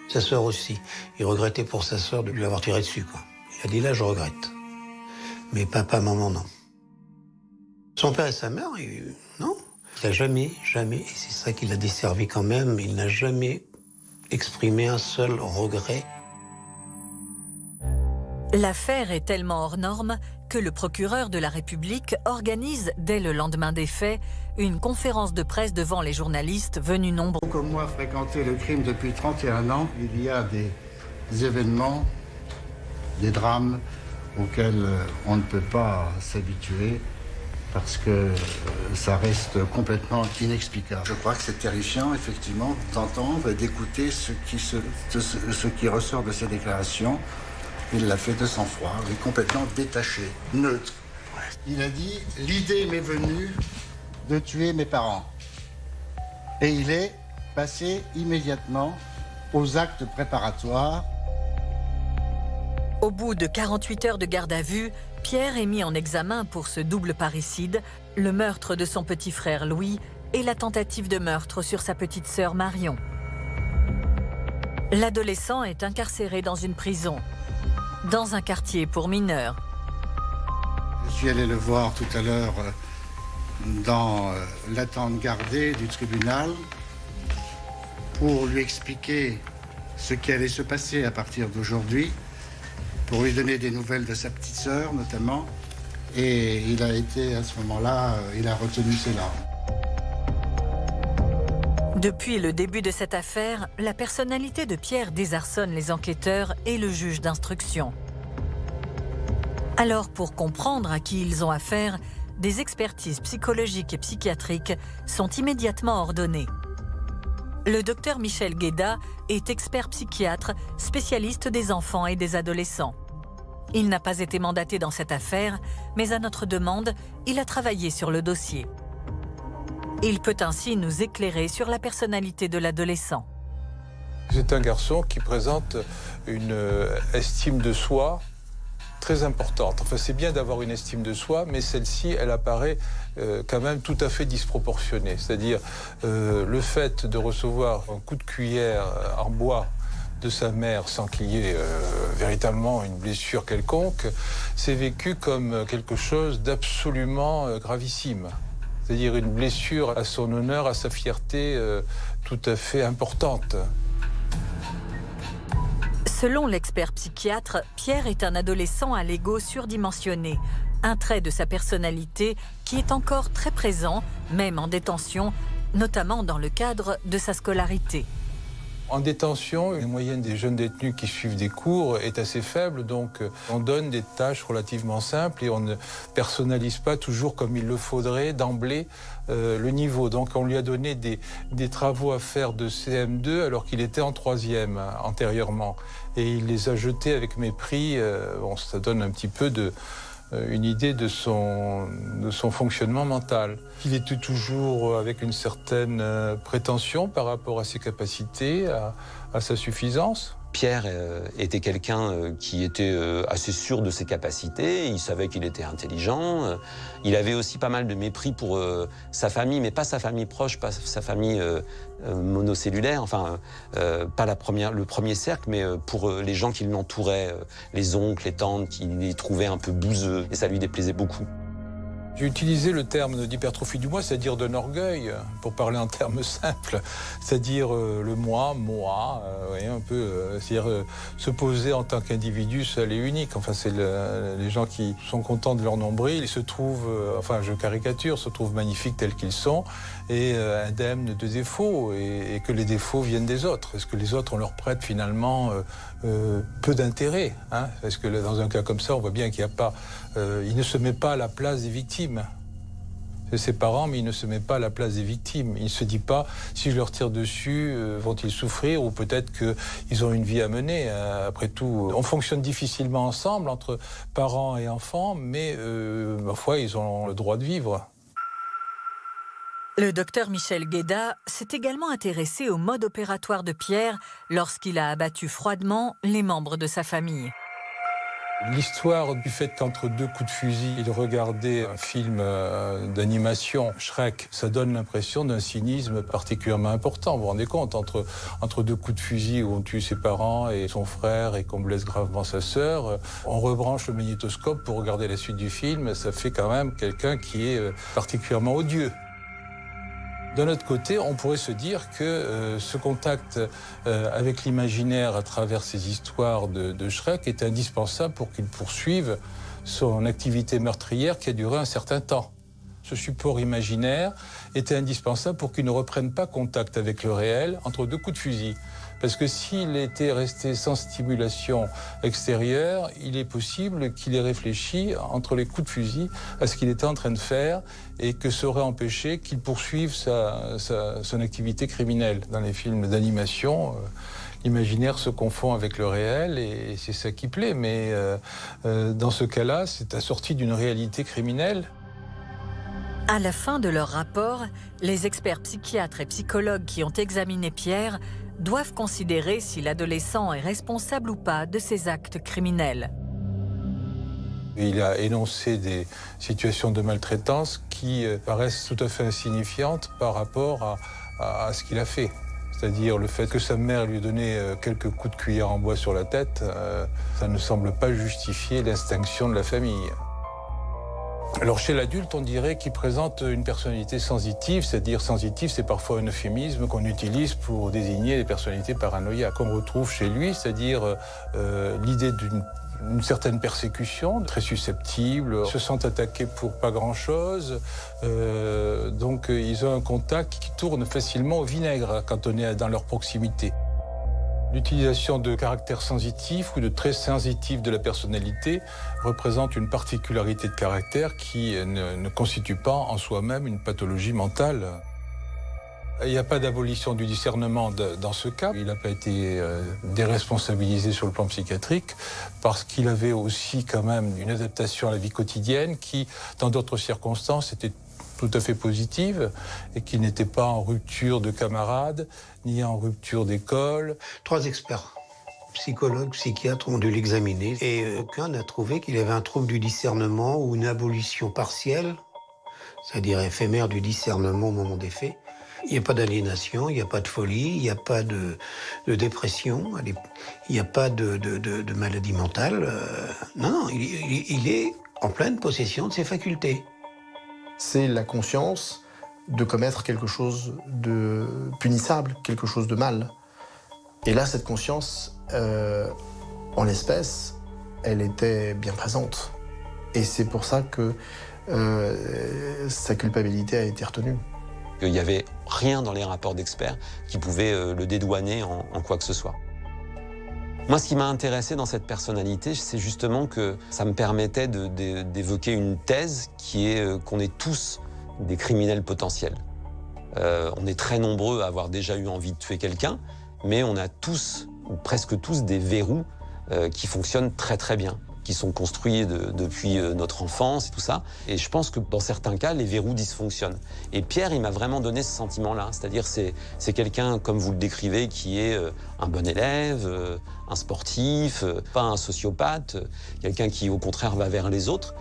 Sa sœur aussi. Il regrettait pour sa sœur de lui avoir tiré dessus, quoi. Il a dit là, je regrette. Mais papa, maman, non. Son père et sa mère, non. Il n'a jamais, et c'est ça qui l'a desservi quand même, il n'a jamais exprimé un seul regret. L'affaire est tellement hors norme que le procureur de la République organise, dès le lendemain des faits, une conférence de presse devant les journalistes venus nombreux. Comme moi, fréquenter le crime depuis 31 ans, il y a des événements, des drames auxquels on ne peut pas s'habituer parce que ça reste complètement inexplicable. Je crois que c'est terrifiant, effectivement, d'entendre et d'écouter ce qui ressort de ces déclarations. Il l'a fait de sang-froid, il est complètement détaché, neutre. Il a dit « L'idée m'est venue de tuer mes parents ». Et il est passé immédiatement aux actes préparatoires. Au bout de 48 heures de garde à vue, Pierre est mis en examen pour ce double parricide, le meurtre de son petit frère Louis et la tentative de meurtre sur sa petite sœur Marion. L'adolescent est incarcéré dans une prison, dans un quartier pour mineurs. Je suis allé le voir tout à l'heure dans l'attente gardée du tribunal pour lui expliquer ce qui allait se passer à partir d'aujourd'hui, pour lui donner des nouvelles de sa petite sœur notamment. Et il a été à ce moment-là, il a retenu ses larmes. Depuis le début de cette affaire, la personnalité de Pierre désarçonne les enquêteurs et le juge d'instruction. Alors, pour comprendre à qui ils ont affaire, des expertises psychologiques et psychiatriques sont immédiatement ordonnées. Le docteur Michel Guéda est expert psychiatre, spécialiste des enfants et des adolescents. Il n'a pas été mandaté dans cette affaire, mais à notre demande, il a travaillé sur le dossier. Il peut ainsi nous éclairer sur la personnalité de l'adolescent. C'est un garçon qui présente une estime de soi très importante. Enfin, c'est bien d'avoir une estime de soi, mais celle-ci, elle apparaît quand même tout à fait disproportionnée. C'est-à-dire le fait de recevoir un coup de cuillère en bois de sa mère sans qu'il y ait véritablement une blessure quelconque, c'est vécu comme quelque chose d'absolument gravissime. C'est-à-dire une blessure à son honneur, à sa fierté tout à fait importante. Selon l'expert psychiatre, Pierre est un adolescent à l'ego surdimensionné, un trait de sa personnalité qui est encore très présent, même en détention, notamment dans le cadre de sa scolarité. En détention, la moyenne des jeunes détenus qui suivent des cours est assez faible, donc on donne des tâches relativement simples et on ne personnalise pas toujours comme il le faudrait d'emblée le niveau. Donc on lui a donné des travaux à faire de CM2 alors qu'il était en 3e antérieurement. Et il les a jetés avec mépris. Bon, ça donne un petit peu une idée de son fonctionnement mental. Il était toujours avec une certaine prétention par rapport à ses capacités, à sa suffisance. Pierre était quelqu'un qui était assez sûr de ses capacités, il savait qu'il était intelligent, il avait aussi pas mal de mépris pour sa famille, mais pas sa famille proche, pas sa famille monocellulaire, enfin pas le premier cercle, mais pour les gens qui l'entouraient, les oncles, les tantes, qui les trouvaient un peu bouseux, et ça lui déplaisait beaucoup. J'ai utilisé le terme d'hypertrophie du moi, c'est-à-dire d'un orgueil, pour parler en termes simples, c'est-à-dire le moi, un peu, c'est-à-dire se poser en tant qu'individu seul et unique. Enfin, c'est les gens qui sont contents de leur nombril, ils se trouvent, enfin je caricature, se trouvent magnifiques tels qu'ils sont et indemnes de défauts, et que les défauts viennent des autres. Est-ce que les autres, on leur prête finalement peu d'intérêt, hein? Parce que dans un cas comme ça, on voit bien qu'il n'y a pas... il ne se met pas à la place des victimes. C'est ses parents, mais il ne se met pas à la place des victimes. Il ne se dit pas, si je leur tire dessus, vont-ils souffrir, ou peut-être qu'ils ont une vie à mener. Après tout, on fonctionne difficilement ensemble, entre parents et enfants, mais ma foi, ils ont le droit de vivre. Le docteur Michel Guéda s'est également intéressé au mode opératoire de Pierre lorsqu'il a abattu froidement les membres de sa famille. L'histoire du fait qu'entre deux coups de fusil, il regardait un film d'animation, Shrek, ça donne l'impression d'un cynisme particulièrement important. Vous vous rendez compte, entre deux coups de fusil où on tue ses parents et son frère et qu'on blesse gravement sa sœur, on rebranche le magnétoscope pour regarder la suite du film, ça fait quand même quelqu'un qui est particulièrement odieux. D'un autre côté, on pourrait se dire que ce contact avec l'imaginaire à travers ces histoires de Shrek est indispensable pour qu'il poursuive son activité meurtrière qui a duré un certain temps. Ce support imaginaire était indispensable pour qu'il ne reprenne pas contact avec le réel entre deux coups de fusil. Parce que s'il était resté sans stimulation extérieure, il est possible qu'il ait réfléchi entre les coups de fusil à ce qu'il était en train de faire et que ça aurait empêché qu'il poursuive son activité criminelle. Dans les films d'animation, l'imaginaire se confond avec le réel et c'est ça qui plaît. Mais dans ce cas-là, c'est assorti d'une réalité criminelle. À la fin de leur rapport, les experts psychiatres et psychologues qui ont examiné Pierre doivent considérer si l'adolescent est responsable ou pas de ses actes criminels. Il a énoncé des situations de maltraitance qui paraissent tout à fait insignifiantes par rapport à ce qu'il a fait. C'est-à-dire le fait que sa mère lui ait donné quelques coups de cuillère en bois sur la tête, ça ne semble pas justifier l'extinction de la famille. Alors chez l'adulte, on dirait qu'il présente une personnalité sensitive, c'est-à-dire sensitive, c'est parfois un euphémisme qu'on utilise pour désigner les personnalités paranoïaques. On retrouve chez lui, c'est-à-dire l'idée d'une certaine persécution, très susceptible, se sentent attaqués pour pas grand-chose, donc ils ont un contact qui tourne facilement au vinaigre quand on est dans leur proximité. L'utilisation de caractères sensitifs ou de traits sensitifs de la personnalité représente une particularité de caractère qui ne constitue pas en soi-même une pathologie mentale. Il n'y a pas d'abolition du discernement dans ce cas. Il n'a pas été déresponsabilisé sur le plan psychiatrique parce qu'il avait aussi quand même une adaptation à la vie quotidienne qui, dans d'autres circonstances, était tout à fait positive et qu'il n'était pas en rupture de camarades ni en rupture d'école. 3 experts Psychologues, psychiatres ont dû l'examiner et aucun n'a trouvé qu'il avait un trouble du discernement ou une abolition partielle, c'est-à-dire éphémère du discernement au moment des faits. Il n'y a pas d'aliénation, il n'y a pas de folie, il n'y a pas de dépression, il n'y a pas de maladie mentale. Non, il est en pleine possession de ses facultés. C'est la conscience de commettre quelque chose de punissable, quelque chose de mal. Et là, cette conscience, en l'espèce, elle était bien présente. Et c'est pour ça que sa culpabilité a été retenue. Il n'y avait rien dans les rapports d'experts qui pouvait le dédouaner en quoi que ce soit. Moi, ce qui m'a intéressé dans cette personnalité, c'est justement que ça me permettait d'évoquer une thèse qui est qu'on est tous des criminels potentiels. On est très nombreux à avoir déjà eu envie de tuer quelqu'un, mais on a tous, ou presque tous, des verrous qui fonctionnent très très bien, qui sont construits depuis notre enfance et tout ça. Et je pense que dans certains cas, les verrous dysfonctionnent. Et Pierre, il m'a vraiment donné ce sentiment-là. C'est-à-dire c'est quelqu'un, comme vous le décrivez, qui est un bon élève, un sportif, pas un sociopathe, quelqu'un qui, au contraire, va vers les autres.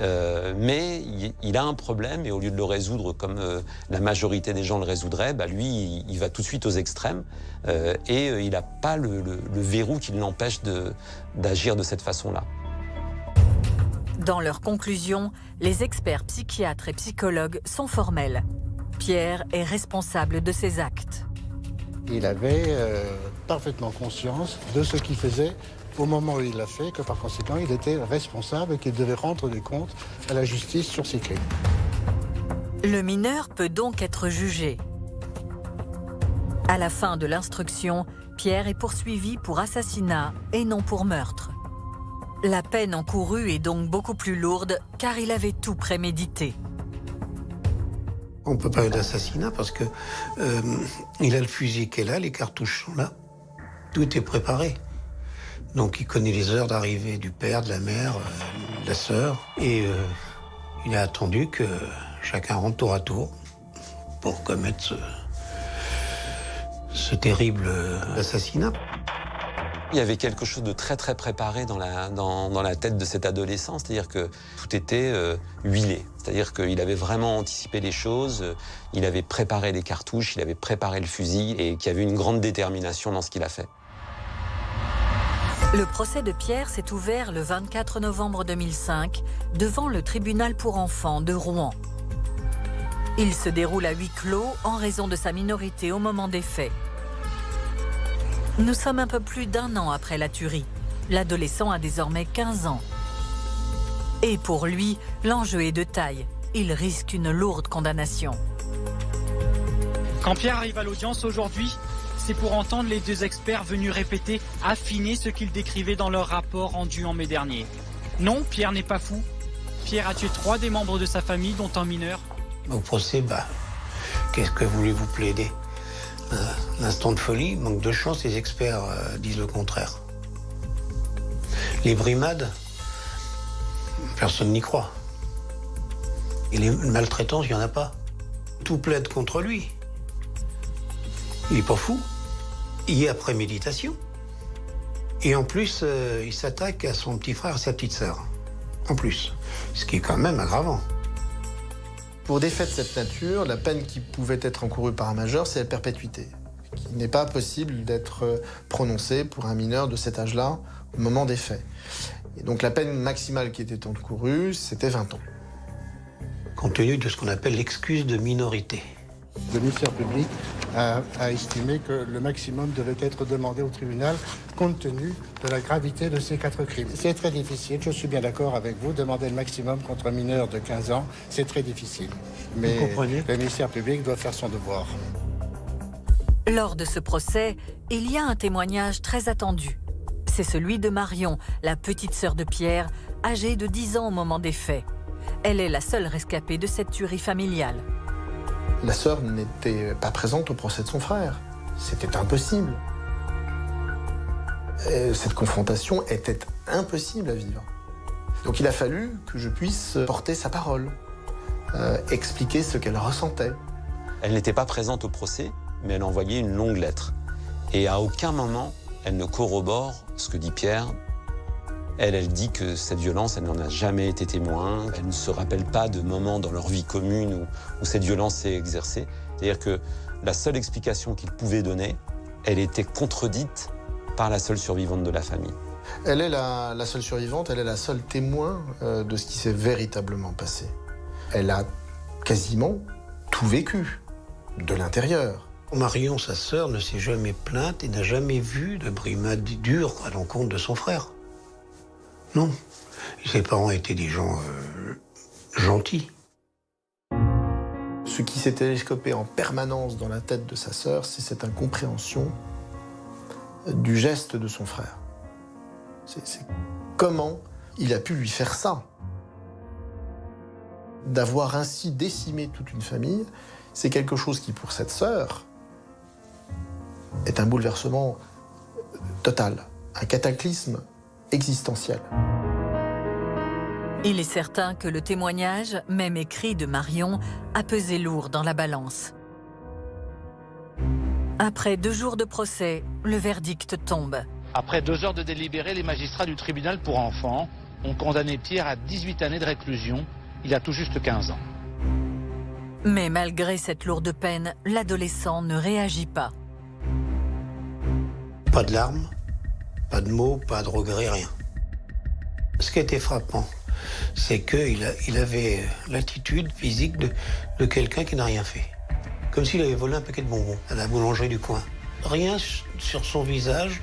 Mais il a un problème et au lieu de le résoudre comme la majorité des gens le résoudraient, lui, il va tout de suite aux extrêmes et il n'a pas le verrou qui l'empêche d'agir de cette façon-là. Dans leurs conclusions, les experts psychiatres et psychologues sont formels. Pierre est responsable de ses actes. Il avait parfaitement conscience de ce qu'il faisait au moment où il l'a fait, que par conséquent, il était responsable et qu'il devait rendre des comptes à la justice sur ses crimes. Le mineur peut donc être jugé. À la fin de l'instruction, Pierre est poursuivi pour assassinat et non pour meurtre. La peine encourue est donc beaucoup plus lourde car il avait tout prémédité. On ne peut pas parler d'assassinat parce que il a le fusil qui est là, les cartouches sont là. Tout est préparé. Donc il connaît les heures d'arrivée du père, de la mère, de la sœur. Et il a attendu que chacun rentre tour à tour pour commettre ce terrible assassinat. Il y avait quelque chose de très très préparé dans la tête de cet adolescent, c'est-à-dire que tout était huilé. C'est-à-dire qu'il avait vraiment anticipé les choses, il avait préparé les cartouches, il avait préparé le fusil et qu'il y avait une grande détermination dans ce qu'il a fait. Le procès de Pierre s'est ouvert le 24 novembre 2005 devant le tribunal pour enfants de Rouen. Il se déroule à huis clos en raison de sa minorité au moment des faits. Nous sommes un peu plus d'1 an après la tuerie. L'adolescent a désormais 15 ans. Et pour lui, l'enjeu est de taille. Il risque une lourde condamnation. Quand Pierre arrive à l'audience aujourd'hui, c'est pour entendre les 2 experts venus répéter, affiner ce qu'ils décrivaient dans leur rapport rendu en mai dernier. Non, Pierre n'est pas fou. Pierre a tué 3 des membres de sa famille, dont un mineur. Au procès, qu'est-ce que voulez-vous plaider? L'instant de folie, manque de chance, les experts disent le contraire. Les brimades, personne n'y croit. Et les maltraitances, il n'y en a pas. Tout plaide contre lui. Il n'est pas fou. Il y a préméditation. Et en plus, il s'attaque à son petit frère et sa petite sœur. En plus. Ce qui est quand même aggravant. Pour des faits de cette nature, la peine qui pouvait être encourue par un majeur, c'est la perpétuité. Il n'est pas possible d'être prononcée pour un mineur de cet âge-là au moment des faits. Et donc la peine maximale qui était encourue, c'était 20 ans. Compte tenu de ce qu'on appelle l'excuse de minorité. Le ministère public a estimé que le maximum devait être demandé au tribunal compte tenu de la gravité de ces 4 crimes. C'est très difficile, je suis bien d'accord avec vous, demander le maximum contre un mineur de 15 ans, c'est très difficile. Mais le ministère public doit faire son devoir. Lors de ce procès, il y a un témoignage très attendu. C'est celui de Marion, la petite sœur de Pierre, âgée de 10 ans au moment des faits. Elle est la seule rescapée de cette tuerie familiale. La sœur n'était pas présente au procès de son frère. C'était impossible. Et cette confrontation était impossible à vivre. Donc il a fallu que je puisse porter sa parole, expliquer ce qu'elle ressentait. Elle n'était pas présente au procès, mais elle envoyait une longue lettre. Et à aucun moment, elle ne corrobore ce que dit Pierre. Elle dit que cette violence, elle n'en a jamais été témoin. Elle ne se rappelle pas de moments dans leur vie commune où cette violence s'est exercée. C'est-à-dire que la seule explication qu'il pouvait donner, elle était contredite par la seule survivante de la famille. Elle est la seule survivante, elle est la seule témoin de ce qui s'est véritablement passé. Elle a quasiment tout vécu, de l'intérieur. Marion, sa sœur, ne s'est jamais plainte et n'a jamais vu de brimade dure à l'encontre de son frère. Non. Ses parents étaient des gens gentils. Ce qui s'est télescopé en permanence dans la tête de sa sœur, c'est cette incompréhension du geste de son frère. C'est comment il a pu lui faire ça. D'avoir ainsi décimé toute une famille, c'est quelque chose qui, pour cette sœur, est un bouleversement total, un cataclysme existentiel. Il est certain que le témoignage, même écrit, de Marion a pesé lourd dans la balance. Après 2 jours de procès, le verdict tombe. Après 2 heures de délibéré, les magistrats du tribunal pour enfants ont condamné Pierre à 18 années de réclusion. Il a tout juste 15 ans. Mais malgré cette lourde peine, l'adolescent ne réagit pas. Pas de larmes, pas de mots, pas de regrets, rien. Ce qui était frappant, c'est qu'il avait l'attitude physique de quelqu'un qui n'a rien fait. Comme s'il avait volé un paquet de bonbons à la boulangerie du coin. Rien sur son visage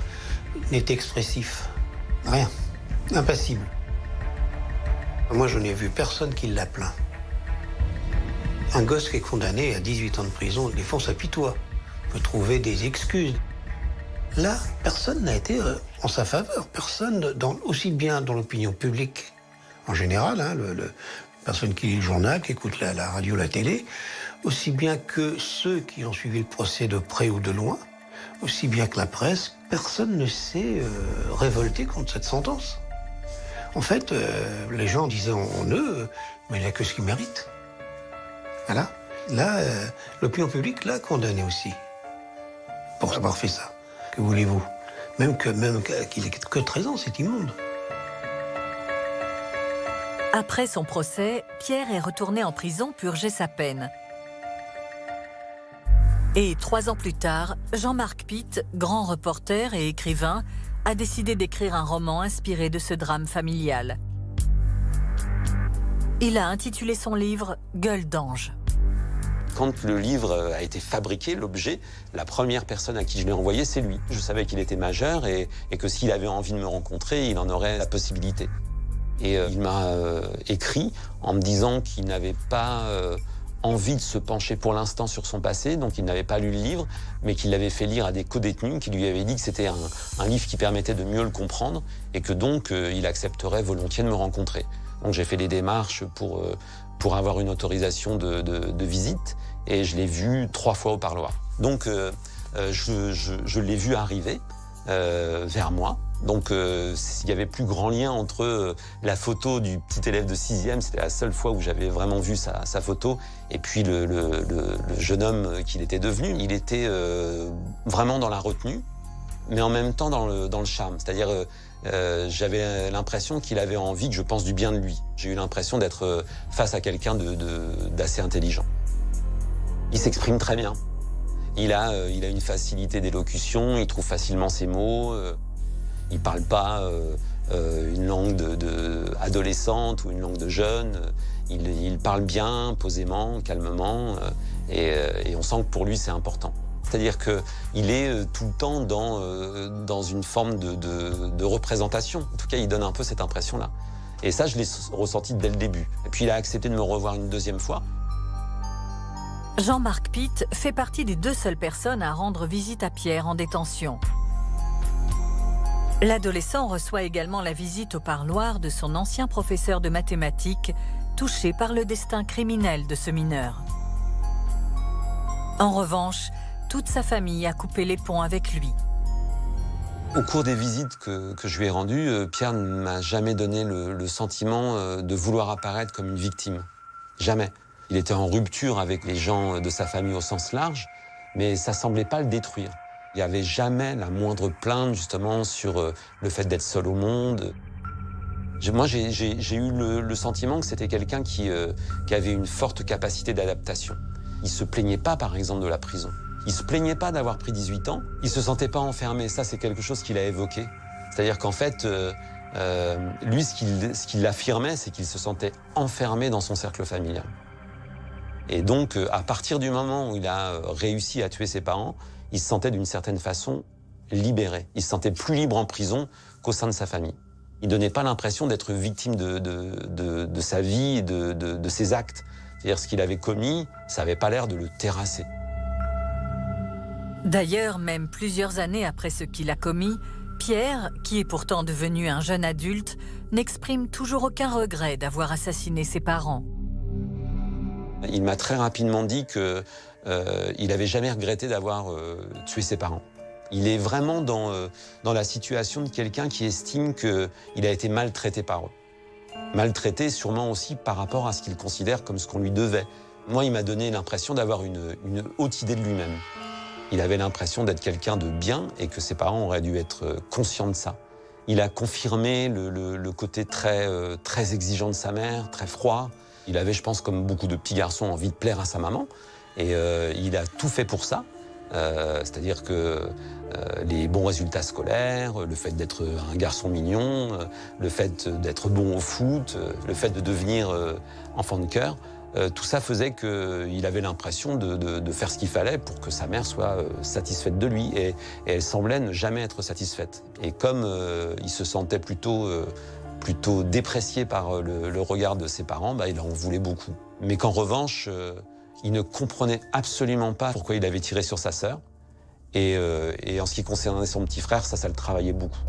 n'est expressif. Rien. Impassible. Moi, je n'ai vu personne qui l'a plaint. Un gosse qui est condamné à 18 ans de prison, les fonds s'apitoient, peut trouver des excuses. Là, personne n'a été en sa faveur. Personne, aussi bien dans l'opinion publique en général, hein, personne qui lit le journal, qui écoute la radio, la télé, aussi bien que ceux qui ont suivi le procès de près ou de loin, aussi bien que la presse, personne ne s'est révolté contre cette sentence. En fait, les gens disaient en eux, mais il n'y a que ce qu'ils méritent. Voilà. Là, l'opinion publique l'a condamné aussi pour avoir fait ça. Que voulez-vous? Même qu'il ait que 13 ans, c'est immonde. Après son procès, Pierre est retourné en prison purger sa peine. Et 3 ans plus tard, Jean-Marc Pitt, grand reporter et écrivain, a décidé d'écrire un roman inspiré de ce drame familial. Il a intitulé son livre « Gueule d'ange ». Quand le livre a été fabriqué, l'objet, la première personne à qui je l'ai envoyé, c'est lui. Je savais qu'il était majeur et que s'il avait envie de me rencontrer, il en aurait la possibilité. Et il m'a écrit en me disant qu'il n'avait pas envie de se pencher pour l'instant sur son passé, donc il n'avait pas lu le livre, mais qu'il l'avait fait lire à des co-détenus qui lui avaient dit que c'était un livre qui permettait de mieux le comprendre et que donc il accepterait volontiers de me rencontrer. Donc j'ai fait des démarches pour avoir une autorisation de visite et je l'ai vu 3 fois au parloir. Donc je l'ai vu arriver vers moi. Donc il y avait plus grand lien entre la photo du petit élève de 6e, c'était la seule fois où j'avais vraiment vu sa photo, et puis le jeune homme qu'il était devenu. Il était vraiment dans la retenue, mais en même temps dans le charme. C'est-à-dire j'avais l'impression qu'il avait envie que je pense du bien de lui. J'ai eu l'impression d'être face à quelqu'un d'assez intelligent. Il s'exprime très bien. Il a une facilité d'élocution, il trouve facilement ses mots. Il parle pas une langue adolescente ou une langue de jeune. Il parle bien, posément, calmement, et on sent que pour lui c'est important. C'est-à-dire qu'il est tout le temps dans une forme de représentation. En tout cas, il donne un peu cette impression-là. Et ça, je l'ai ressenti dès le début. Et puis il a accepté de me revoir une 2e fois. Jean-Marc Pitt fait partie des 2 seules personnes à rendre visite à Pierre en détention. L'adolescent reçoit également la visite au parloir de son ancien professeur de mathématiques, touché par le destin criminel de ce mineur. En revanche, toute sa famille a coupé les ponts avec lui. Au cours des visites que je lui ai rendues, Pierre ne m'a jamais donné le sentiment de vouloir apparaître comme une victime. Jamais. Il était en rupture avec les gens de sa famille au sens large, mais ça semblait pas le détruire. Il n'y avait jamais la moindre plainte justement sur le fait d'être seul au monde. Moi, j'ai eu le sentiment que c'était quelqu'un qui avait une forte capacité d'adaptation. Il ne se plaignait pas, par exemple, de la prison. Il ne se plaignait pas d'avoir pris 18 ans. Il ne se sentait pas enfermé. Ça, c'est quelque chose qu'il a évoqué. C'est-à-dire qu'en fait, lui, ce qu'il affirmait, c'est qu'il se sentait enfermé dans son cercle familial. Et donc, à partir du moment où il a réussi à tuer ses parents, il se sentait d'une certaine façon libéré. Il se sentait plus libre en prison qu'au sein de sa famille. Il ne donnait pas l'impression d'être victime de sa vie et de ses actes. C'est-à-dire ce qu'il avait commis, ça n'avait pas l'air de le terrasser. D'ailleurs, même plusieurs années après ce qu'il a commis, Pierre, qui est pourtant devenu un jeune adulte, n'exprime toujours aucun regret d'avoir assassiné ses parents. Il m'a très rapidement dit qu'il n'avait jamais regretté d'avoir tué ses parents. Il est vraiment dans la situation de quelqu'un qui estime qu'il a été maltraité par eux. Maltraité sûrement aussi par rapport à ce qu'il considère comme ce qu'on lui devait. Moi, il m'a donné l'impression d'avoir une haute idée de lui-même. Il avait l'impression d'être quelqu'un de bien et que ses parents auraient dû être conscients de ça. Il a confirmé le côté très exigeant de sa mère, très froid. Il avait, je pense, comme beaucoup de petits garçons, envie de plaire à sa maman. Et il a tout fait pour ça. C'est-à-dire que les bons résultats scolaires, le fait d'être un garçon mignon, le fait d'être bon au foot, le fait de devenir enfant de cœur, tout ça faisait qu'il avait l'impression de faire ce qu'il fallait pour que sa mère soit satisfaite de lui. Et elle semblait ne jamais être satisfaite. Et comme il se sentait plutôt déprécié par le regard de ses parents, bah, il en voulait beaucoup. Mais qu'en revanche, il ne comprenait absolument pas pourquoi il avait tiré sur sa sœur. Et en ce qui concernait son petit frère, ça le travaillait beaucoup.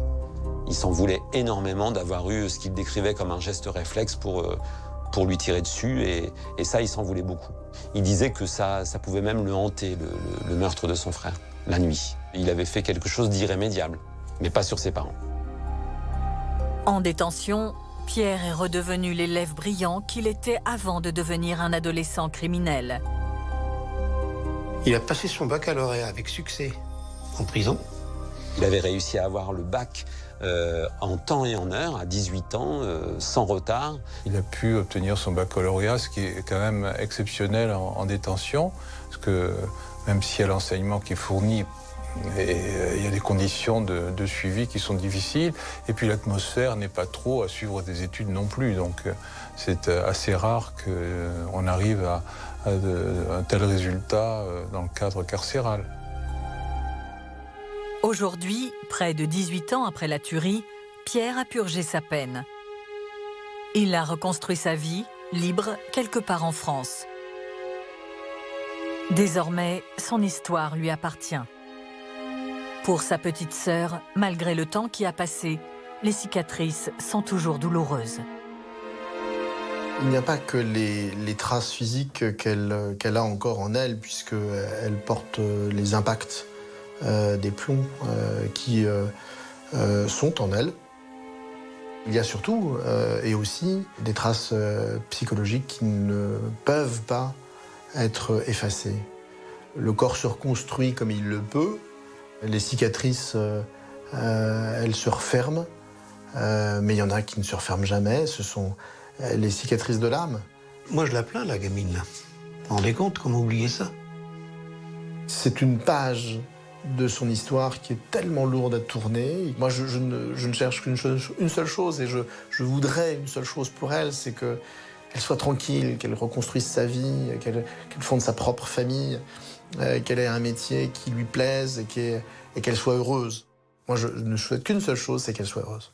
Il s'en voulait énormément d'avoir eu ce qu'il décrivait comme un geste réflexe pour lui tirer dessus, et ça, il s'en voulait beaucoup. Il disait que ça pouvait même le hanter, le meurtre de son frère, la nuit. Il avait fait quelque chose d'irrémédiable, mais pas sur ses parents. En détention, Pierre est redevenu l'élève brillant qu'il était avant de devenir un adolescent criminel. Il a passé son baccalauréat avec succès en prison. Il avait réussi à avoir le bac en temps et en heure, à 18 ans, sans retard. Il a pu obtenir son baccalauréat, ce qui est quand même exceptionnel en détention, parce que même s'il y a l'enseignement qui est fourni, il y a des conditions de suivi qui sont difficiles, et puis l'atmosphère n'est pas trop à suivre des études non plus, donc c'est assez rare qu'on arrive à un tel résultat dans le cadre carcéral. Aujourd'hui, près de 18 ans après la tuerie, Pierre a purgé sa peine. Il a reconstruit sa vie, libre, quelque part en France. Désormais, son histoire lui appartient. Pour sa petite sœur, malgré le temps qui a passé, les cicatrices sont toujours douloureuses. Il n'y a pas que les traces physiques qu'elle a encore en elle, puisqu'elle porte les impacts des plombs qui sont en elle. Il y a surtout et aussi des traces psychologiques qui ne peuvent pas être effacées. Le corps se reconstruit comme il le peut. Les cicatrices, elles se referment, mais il y en a qui ne se referment jamais. Ce sont les cicatrices de l'âme. Moi, je la plains, la gamine, là. Vous vous rendez compte comment oublier ça? C'est une page de son histoire qui est tellement lourde à tourner. Moi, je ne cherche qu'une seule chose, et je voudrais une seule chose pour elle, c'est qu'elle soit tranquille, qu'elle reconstruise sa vie, qu'elle fonde sa propre famille, qu'elle ait un métier qui lui plaise et qu'elle soit heureuse. Moi, je ne souhaite qu'une seule chose, c'est qu'elle soit heureuse.